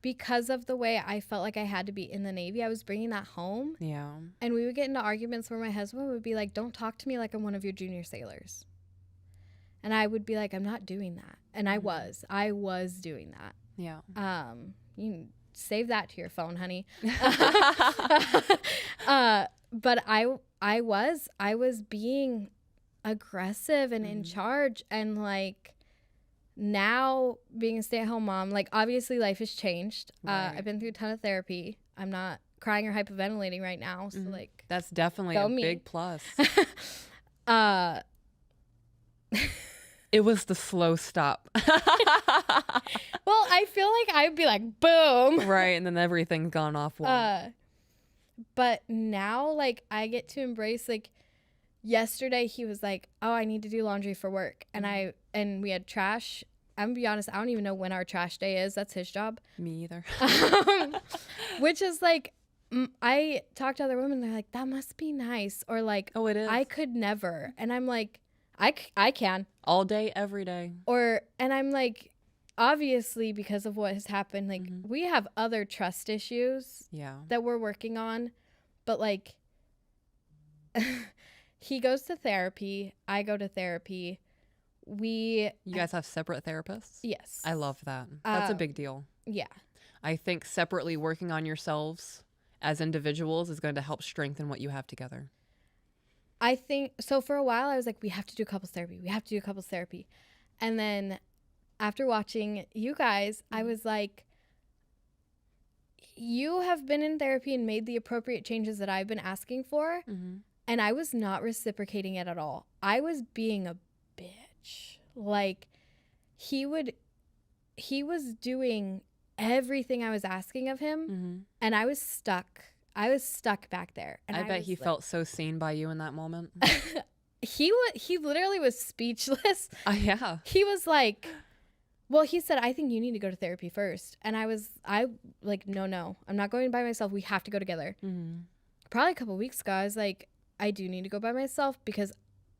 because of the way I felt like I had to be in the Navy, I was bringing that home. Yeah. And we would get into arguments where my husband would be like, don't talk to me like I'm one of your junior sailors. And I would be like, I'm not doing that. And I was doing that. Yeah. You can save that to your phone, honey. But I was being aggressive and in charge, and like, now being a stay-at-home mom, like, obviously life has changed. Right. I've been through a ton of therapy. I'm not crying or hyperventilating right now, so like, that's definitely a big plus. It was the slow stop. Well, I feel like I'd be like, boom, right, and then everything's gone off one. But now, like, I get to embrace, like, yesterday he was like, oh, I need to do laundry for work. And we had trash. I'm gonna be honest, I don't even know when our trash day is. That's his job. Me either. Which is like, I talk to other women, they're like, that must be nice. Or like, oh, it is. I could never. And I'm like, I can. All day, every day. And I'm like, obviously, because of what has happened, like, we have other trust issues that we're working on. But like, he goes to therapy. I go to therapy. You guys have separate therapists? Yes. I love that. That's a big deal. Yeah. I think separately working on yourselves as individuals is going to help strengthen what you have together. I think so. For a while, I was like, we have to do couples therapy. We have to do couples therapy. And then after watching you guys, I was like, you have been in therapy and made the appropriate changes that I've been asking for. Mm-hmm. And I was not reciprocating it at all. I was being a bitch. Like, he was doing everything I was asking of him. Mm-hmm. And I was stuck. I was stuck back there. And I bet he like, felt so seen by you in that moment. He literally was speechless. Yeah. He was like, well, he said, I think you need to go to therapy first. And I like, no, I'm not going by myself. We have to go together. Mm-hmm. Probably a couple weeks ago, I was like, I do need to go by myself because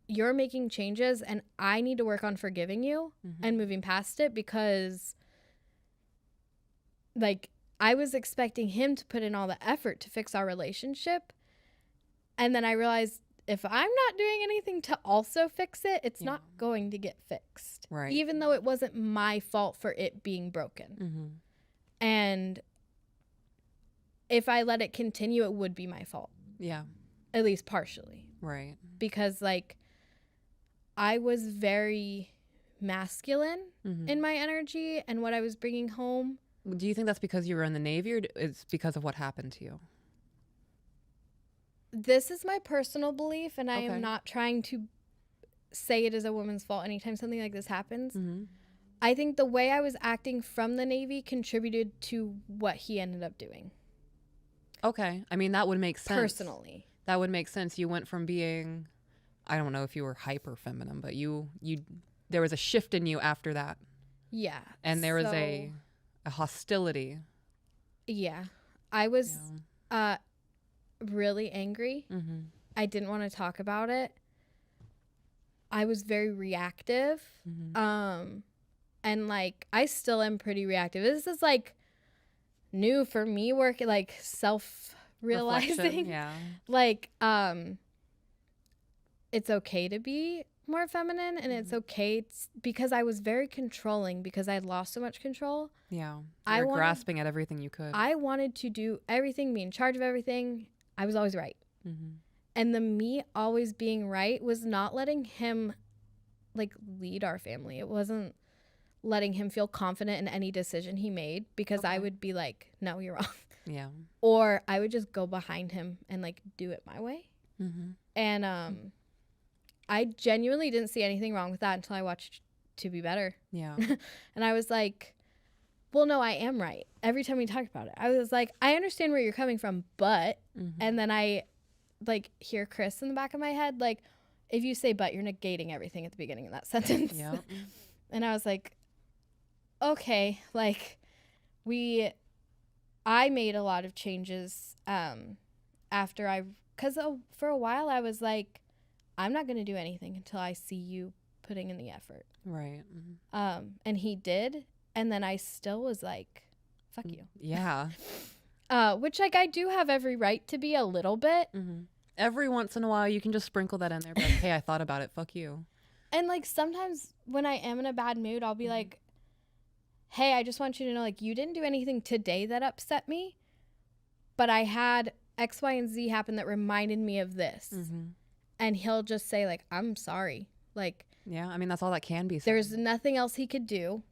you're making changes and I need to work on forgiving you and moving past it, because like, I was expecting him to put in all the effort to fix our relationship. And then I realized if I'm not doing anything to also fix it, it's not going to get fixed. Right. Even though it wasn't my fault for it being broken. Mm-hmm. And if I let it continue, it would be my fault. Yeah. At least partially. Right. Because like, I was very masculine in my energy and what I was bringing home. Do you think that's because you were in the Navy, or it's because of what happened to you? This is my personal belief, and I am not trying to say it is a woman's fault anytime something like this happens. Mm-hmm. I think the way I was acting from the Navy contributed to what he ended up doing. Okay. I mean, that would make sense. Personally. That would make sense. You went from being, I don't know if you were hyper feminine, but there was a shift in you after that. Yeah. And there was a hostility. Yeah. I was really angry. Mm-hmm. I didn't want to talk about it. I was very reactive. Mm-hmm. And like, I still am pretty reactive. This is like new for me, working like self-realizing. Reflection, yeah. Like, it's okay to be more feminine, and it's okay because I was very controlling because I had lost so much control. Yeah. You were grasping at everything you could. I wanted to do everything, be in charge of everything. I was always right. Mm-hmm. And the me always being right was not letting him like lead our family. It wasn't letting him feel confident in any decision he made, because I would be like, no, you're wrong. Yeah. Or I would just go behind him and like do it my way. Mm-hmm. And I genuinely didn't see anything wrong with that until I watched To Be Better. Yeah. And I was like, well, no, I am right. Every time we talk about it, I was like, I understand where you're coming from, but, and then I like hear Chris in the back of my head, like, if you say but, you're negating everything at the beginning of that sentence. Yeah. And I was like, okay, like I made a lot of changes after because for a while I was like, I'm not going to do anything until I see you putting in the effort. Right. Mm-hmm. And he did. And then I still was like, fuck you. Yeah. Which like I do have every right to be a little bit. Mm-hmm. Every once in a while you can just sprinkle that in there. But like, hey, I thought about it. Fuck you. And like sometimes when I am in a bad mood, I'll be like, hey, I just want you to know, like, you didn't do anything today that upset me, but I had X, Y, and Z happen that reminded me of this. Mm-hmm. And he'll just say, like, I'm sorry. Like, yeah, I mean, that's all that can be said. There's nothing else he could do.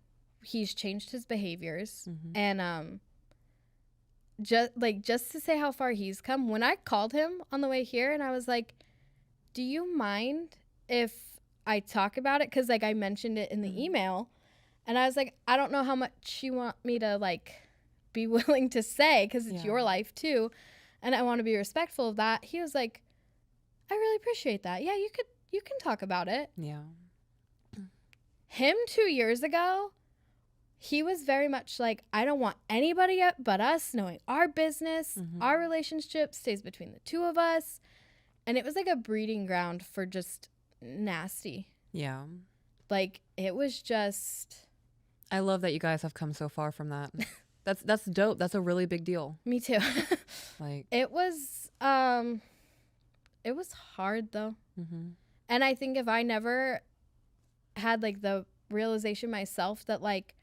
He's changed his behaviors. Mm-hmm. And just to say how far he's come, when I called him on the way here and I was like, do you mind if I talk about it? Because, like, I mentioned it in the email. And I was like, I don't know how much you want me to, like, be willing to say, because it's your life, too. And I want to be respectful of that. He was like, I really appreciate that. Yeah, you can talk about it. Yeah. Him 2 years ago, he was very much like, I don't want anybody but us knowing our business. Mm-hmm. Our relationship stays between the two of us. And it was like a breeding ground for just nasty. Yeah. Like, it was just... I love that you guys have come so far from that. That's dope. That's a really big deal. Me too. Like, it was hard though. Mm-hmm. And I think if I never had like the realization myself that like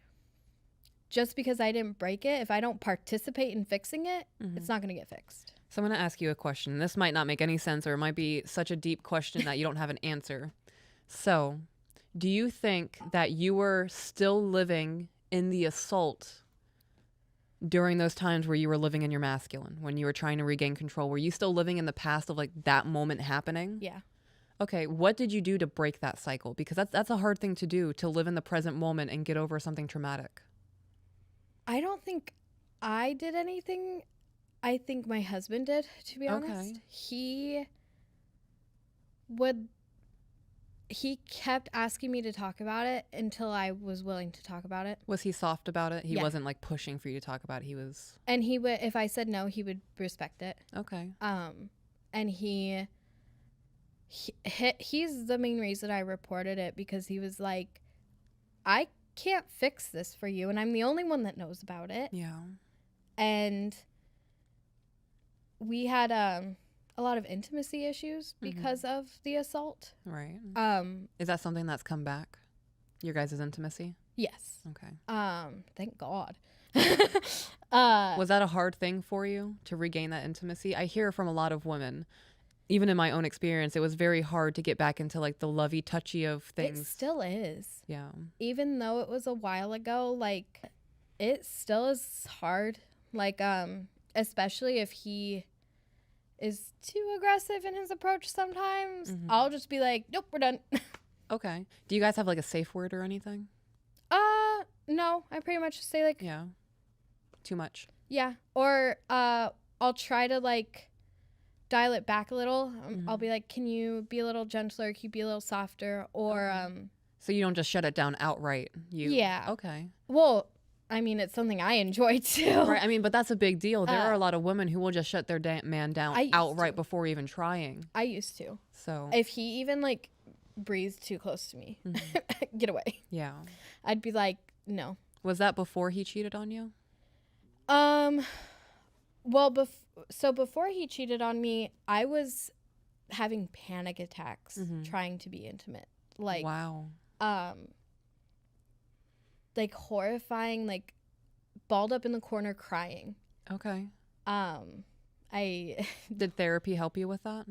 just because I didn't break it, if I don't participate in fixing it, it's not going to get fixed. So I'm going to ask you a question. This might not make any sense, or it might be such a deep question that you don't have an answer. So do you think that you were still living in the assault during those times where you were living in your masculine, when you were trying to regain control? Were you still living in the past of like that moment happening? Yeah. Okay, what did you do to break that cycle? Because that's a hard thing to do, to live in the present moment and get over something traumatic. I don't think I did anything. I think my husband did, to be honest. He kept asking me to talk about it until I was willing to talk about it. Was he soft about it? He wasn't like pushing for you to talk about it. He was. And he would, if I said no, he would respect it. Okay. And he's the main reason I reported it, because he was like, I can't fix this for you, and I'm the only one that knows about it. Yeah. And we had a lot of intimacy issues because of the assault. Right. Is that something that's come back? Your guys' intimacy? Yes. Okay. Thank God. Was that a hard thing for you to regain that intimacy? I hear from a lot of women, even in my own experience, it was very hard to get back into like the lovey touchy of things. It still is. Yeah. Even though it was a while ago, like it still is hard. Like, especially if he is too aggressive in his approach sometimes, I'll just be like, nope, we're done. Okay. Do you guys have like a safe word or anything? No, I pretty much just say like, yeah, too much. Yeah. Or, I'll try to like dial it back a little. I'll be like, can you be a little gentler? Can you be a little softer? Or, so you don't just shut it down outright. Yeah. Okay. Well, I mean, it's something I enjoy too. Right. I mean, but that's a big deal. There are a lot of women who will just shut their man down outright before even trying. I used to. So if he even like breathed too close to me, get away. Yeah. I'd be like, no. Was that before he cheated on you? Well, before he cheated on me, I was having panic attacks trying to be intimate. Like, wow. Like horrifying, like balled up in the corner crying. Okay. I did therapy help you with that?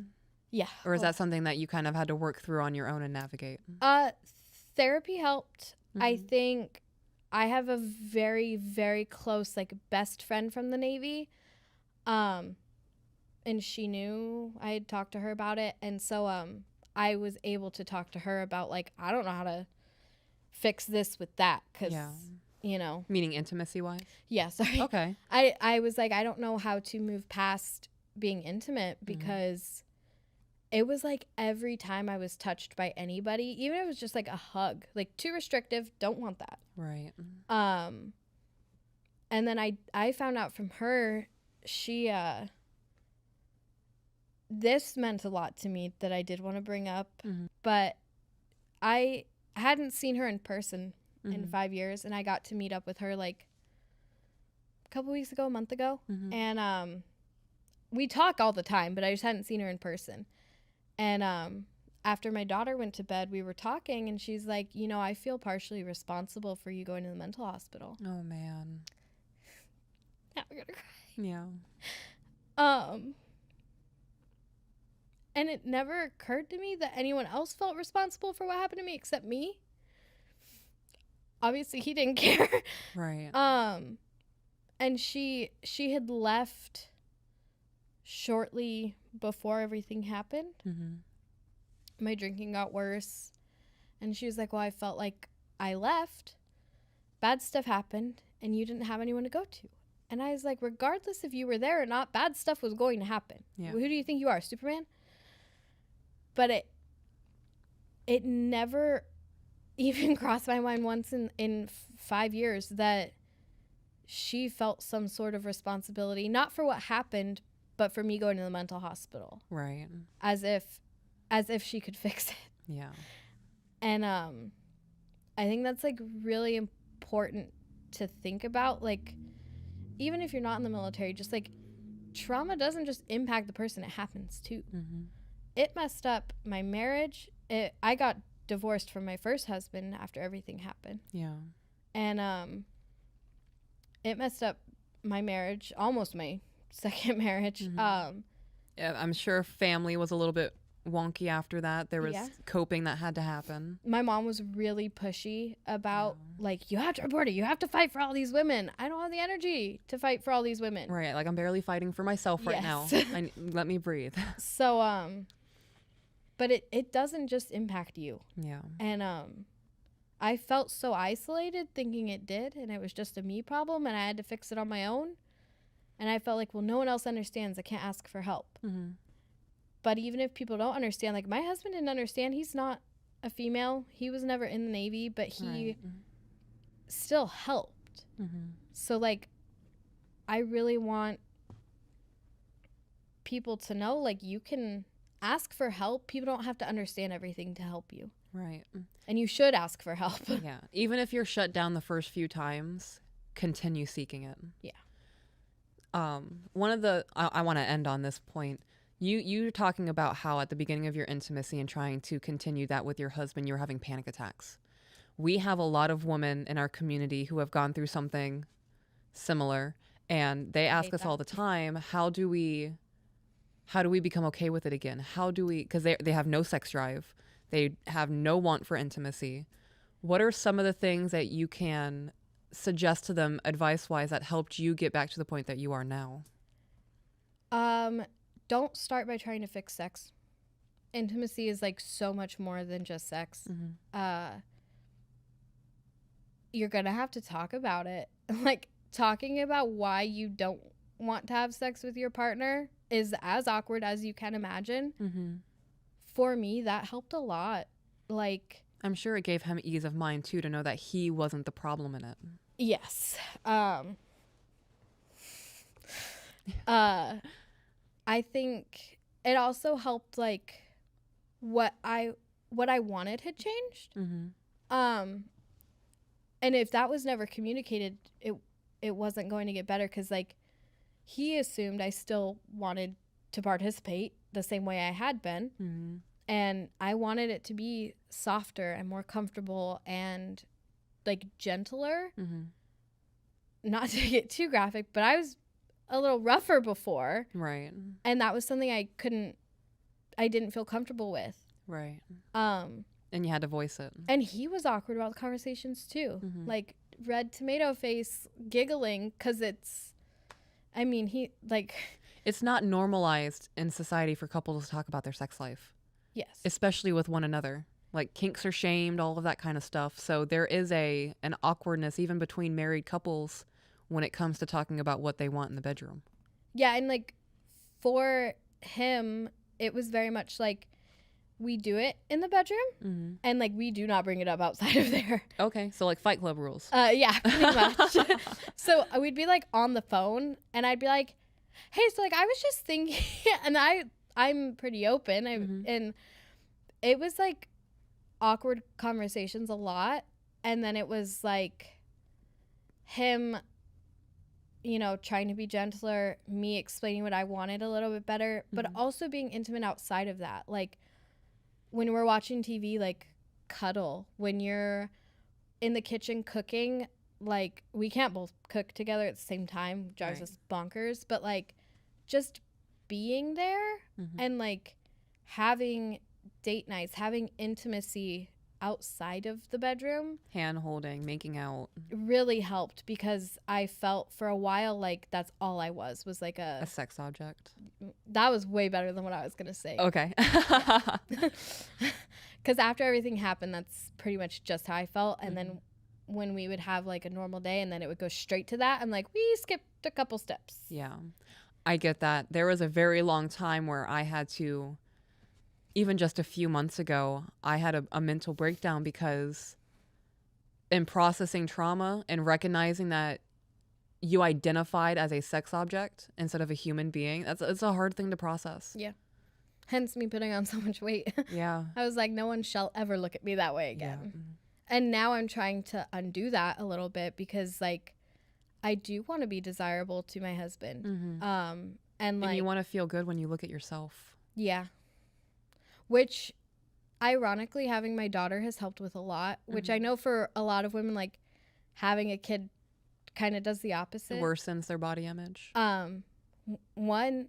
Yeah. Or is that something that you kind of had to work through on your own and navigate? Therapy helped. I think I have a very, very close, like, best friend from the Navy. And she knew I had talked to her about it. And so I was able to talk to her about, like, I don't know how to fix this with that. Because, you know. Meaning intimacy-wise? Yeah, sorry. Okay. I was like, I don't know how to move past being intimate, because it was like every time I was touched by anybody, even if it was just like a hug, like too restrictive, don't want that. Right. And then I found out from her, she, this meant a lot to me that I did want to bring up, but I hadn't seen her in person in 5 years, and I got to meet up with her like a month ago, and we talk all the time, but I just hadn't seen her in person. And after my daughter went to bed, we were talking, and she's like, you know, I feel partially responsible for you going to the mental hospital. Oh, man. Now I'm gonna cry. Yeah. And it never occurred to me that anyone else felt responsible for what happened to me except me. Obviously, he didn't care. Right. And she had left shortly before everything happened. My drinking got worse, and she was like, well, I felt like I left, bad stuff happened, and you didn't have anyone to go to. And I was like, regardless if you were there or not, bad stuff was going to happen. Yeah. Who do you think you are, Superman? But it never even crossed my mind once in 5 years that she felt some sort of responsibility, not for what happened, but for me going to the mental hospital. Right. As if she could fix it. Yeah. And I think that's like really important to think about. Like, even if you're not in the military, just like trauma doesn't just impact the person it happens to. It messed up my marriage. I got divorced from my first husband after everything happened. Yeah. And it messed up my marriage, almost my second marriage. Yeah, I'm sure family was a little bit wonky after that. There was Yeah. coping that had to happen. My mom was really pushy about like, you have to report it. You have to fight for all these women. I don't have the energy to fight for all these women. Right. Like, I'm barely fighting for myself right now. Let me breathe. So, but it doesn't just impact you. Yeah. And I felt so isolated thinking it did, and it was just a me problem, and I had to fix it on my own. And I felt like, well, no one else understands. I can't ask for help. But even if people don't understand, like my husband didn't understand. He's not a female. He was never in the Navy, but he still helped. So, like, I really want people to know, like, you can ask for help. People don't have to understand everything to help you. Right. And you should ask for help. Yeah. Even if you're shut down the first few times, continue seeking it. Yeah. One of the, I want to end on this point. You talking about how at the beginning of your intimacy and trying to continue that with your husband, you were having panic attacks. We have a lot of women in our community who have gone through something similar, and they ask us all the time, how do we become okay with it again? How do we, because they have no sex drive. They have no want for intimacy. What are some of the things that you can suggest to them advice-wise that helped you get back to the point that you are now? Don't start by trying to fix sex. Intimacy is like so much more than just sex. You're gonna have to talk about it. Like, talking about why you don't want to have sex with your partner is as awkward as you can imagine. For me, that helped a lot. Like, I'm sure it gave him ease of mind too, to know that he wasn't the problem in it. Yes. I think it also helped, like, what I wanted had changed. And if that was never communicated, it wasn't going to get better, because, like, he assumed I still wanted to participate the same way I had been. And I wanted it to be softer and more comfortable and, like, gentler. Not to get too graphic, but I was a little rougher before. Right. And that was something I didn't feel comfortable with. Right. And you had to voice it. And he was awkward about the conversations too. Like, red tomato face, giggling, because it's not normalized in society for couples to talk about their sex life. Yes. Especially with one another. Like, kinks are shamed, all of that kind of stuff. So there is an awkwardness even between married couples when it comes to talking about what they want in the bedroom. Yeah, and, like, for him, it was very much like, we do it in the bedroom, and, like, we do not bring it up outside of there. Okay, so, like, Fight Club rules. Yeah, pretty much. So we'd be, like, on the phone, and I'd be like, hey, so, like, I was just thinking, and I'm pretty open, and it was, like, awkward conversations a lot, and then it was, like, him, trying to be gentler, me explaining what I wanted a little bit better, but also being intimate outside of that. Like, when we're watching TV, like, cuddle. When you're in the kitchen cooking, like, we can't both cook together at the same time, drives us bonkers, but, like, just being there and, like, having date nights, having intimacy outside of the bedroom, hand holding, making out, really helped, because I felt for a while like that's all I was like a sex object. That was way better than what I was gonna say. Okay. Because after everything happened, that's pretty much just how I felt. And then when we would have, like, a normal day and then it would go straight to that, I'm like, we skipped a couple steps. Yeah, I get that. There was a very long time where I had to, even just a few months ago, I had a mental breakdown, because in processing trauma and recognizing that you identified as a sex object instead of a human being, it's a hard thing to process. Yeah. Hence me putting on so much weight. Yeah. I was like, no one shall ever look at me that way again. Yeah. And now I'm trying to undo that a little bit, because, like, I do want to be desirable to my husband. And like, you want to feel good when you look at yourself. Yeah. Which, ironically, having my daughter has helped with a lot, which I know for a lot of women, like, having a kid kind of does the It opposite. worsens their body image. One,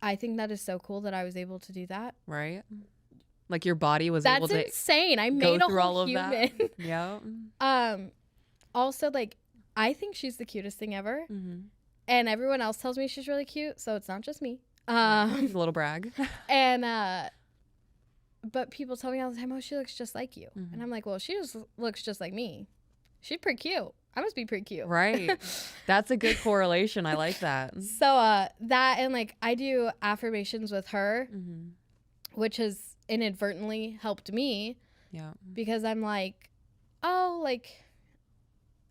I think that is so cool that I was able to do that. Right? Like your body was That's able to insane. I go made a through all whole of human. that. Yeah. Also, like, I think she's the cutest thing ever. Mm-hmm. And everyone else tells me she's really cute, so it's not just me. A little brag. And but people tell me all the time, oh, she looks just like you. Mm-hmm. And I'm like, well, she just looks just like me. She's pretty cute. I must be pretty cute. Right. That's a good correlation. I like that. So that, and like I do affirmations with her, Mm-hmm. which has inadvertently helped me. Yeah. Because I'm like, oh, like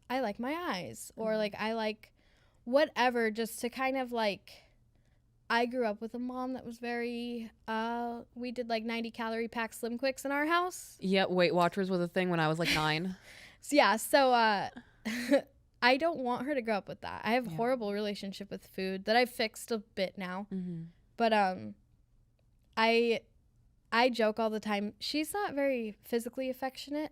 I like my eyes, or like I like whatever, just to kind of like, I grew up with a mom that was very, we did like 90 calorie pack Slim Quicks in our house. Yeah, Weight Watchers was a thing when I was like 9. So yeah, so I don't want her to grow up with that. I have a horrible relationship with food that I've fixed a bit now. Mm-hmm. But I joke all the time. She's not very physically affectionate,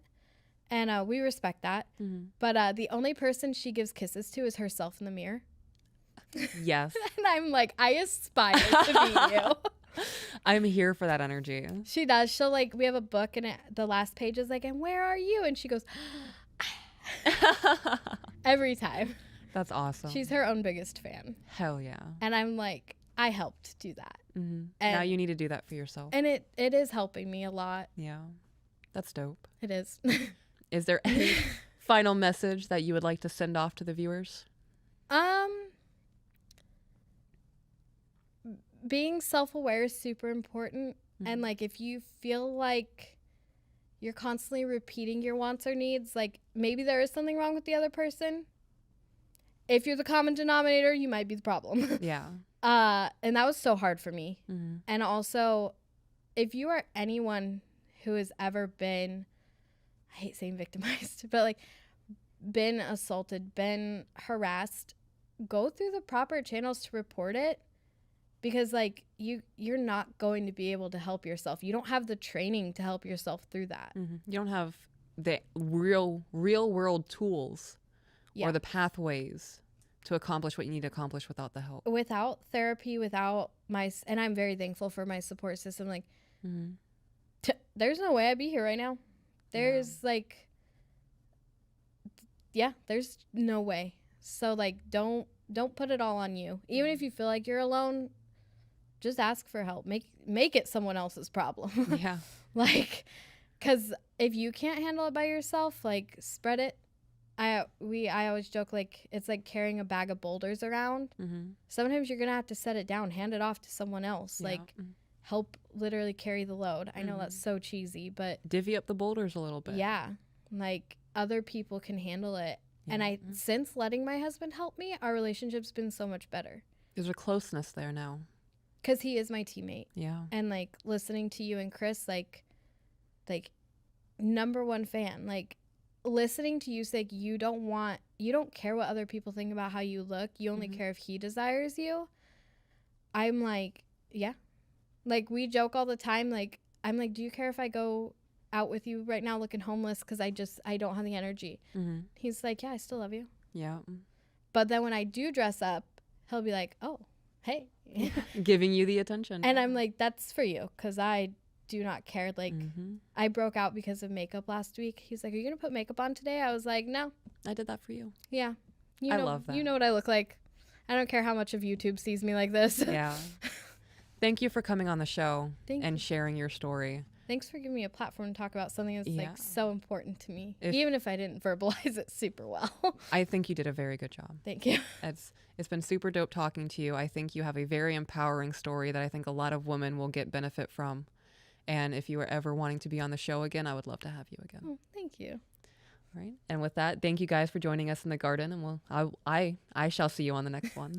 and we respect that. Mm-hmm. But the only person she gives kisses to is herself in the mirror. Yes. And I'm like, I aspire to be you. I'm here for that energy. She does. She'll like, we have a book, and the last page is like, and where are you? And she goes, every time. That's awesome. She's her own biggest fan. Hell yeah. And I'm like, I helped do that. Mm-hmm. And Now you need to do that for yourself. And it is helping me a lot. Yeah. That's dope. It is. Is there any final message that you would like to send off to the viewers? Being self-aware is super important. Mm-hmm. And like, if you feel like you're constantly repeating your wants or needs, like maybe there is something wrong with the other person. If you're the common denominator, you might be the problem. Yeah. And that was so hard for me. Mm-hmm. And also, if you are anyone who has ever been, I hate saying victimized, but like been assaulted, been harassed, go through the proper channels to report it, because like you're not going to be able to help yourself. You don't have the training to help yourself through that. Mm-hmm. You don't have the real world tools or the pathways to accomplish what you need to accomplish without the help. Without therapy, without and I'm very thankful for my support system. Like, Mm-hmm. There's no way I'd be here right now. There's there's no way. So like, don't put it all on you. Even if you feel like you're alone, just ask for help. Make it someone else's problem. Yeah. Like, because if you can't handle it by yourself, like, spread it. I always joke, like, it's like carrying a bag of boulders around. Mm-hmm. Sometimes you're gonna have to set it down, hand it off to someone else. Yeah. Like, help literally carry the load. I know that's so cheesy, but divvy up the boulders a little bit. yeah, like, other people can handle it. Yeah. And since letting my husband help me, our relationship's been so much better. There's a closeness there now. Because he is my teammate. Yeah. And like, listening to you and Chris, like #1 fan. Like, listening to you say, like, you don't care what other people think about how you look. You only care if he desires you. I'm like, yeah. Like, we joke all the time. Like, I'm like, do you care if I go out with you right now looking homeless because I don't have the energy? Mm-hmm. He's like, yeah, I still love you. Yeah. But then when I do dress up, he'll be like, oh, hey. Giving you the attention. And I'm like, that's for you, because I do not care. Like, I broke out because of makeup last week. He's like, are you going to put makeup on today? I was like, no. I did that for you. Yeah. I love that. You know what I look like. I don't care how much of YouTube sees me like this. Yeah. Thank you for coming on the show and sharing your story. Thanks for giving me a platform to talk about something that's like so important to me, even if I didn't verbalize it super well. I think you did a very good job. Thank you. It's been super dope talking to you. I think you have a very empowering story that I think a lot of women will get benefit from. And if you are ever wanting to be on the show again, I would love to have you again. Oh, thank you. All right. And with that, thank you guys for joining us in the garden, and I shall see you on the next one.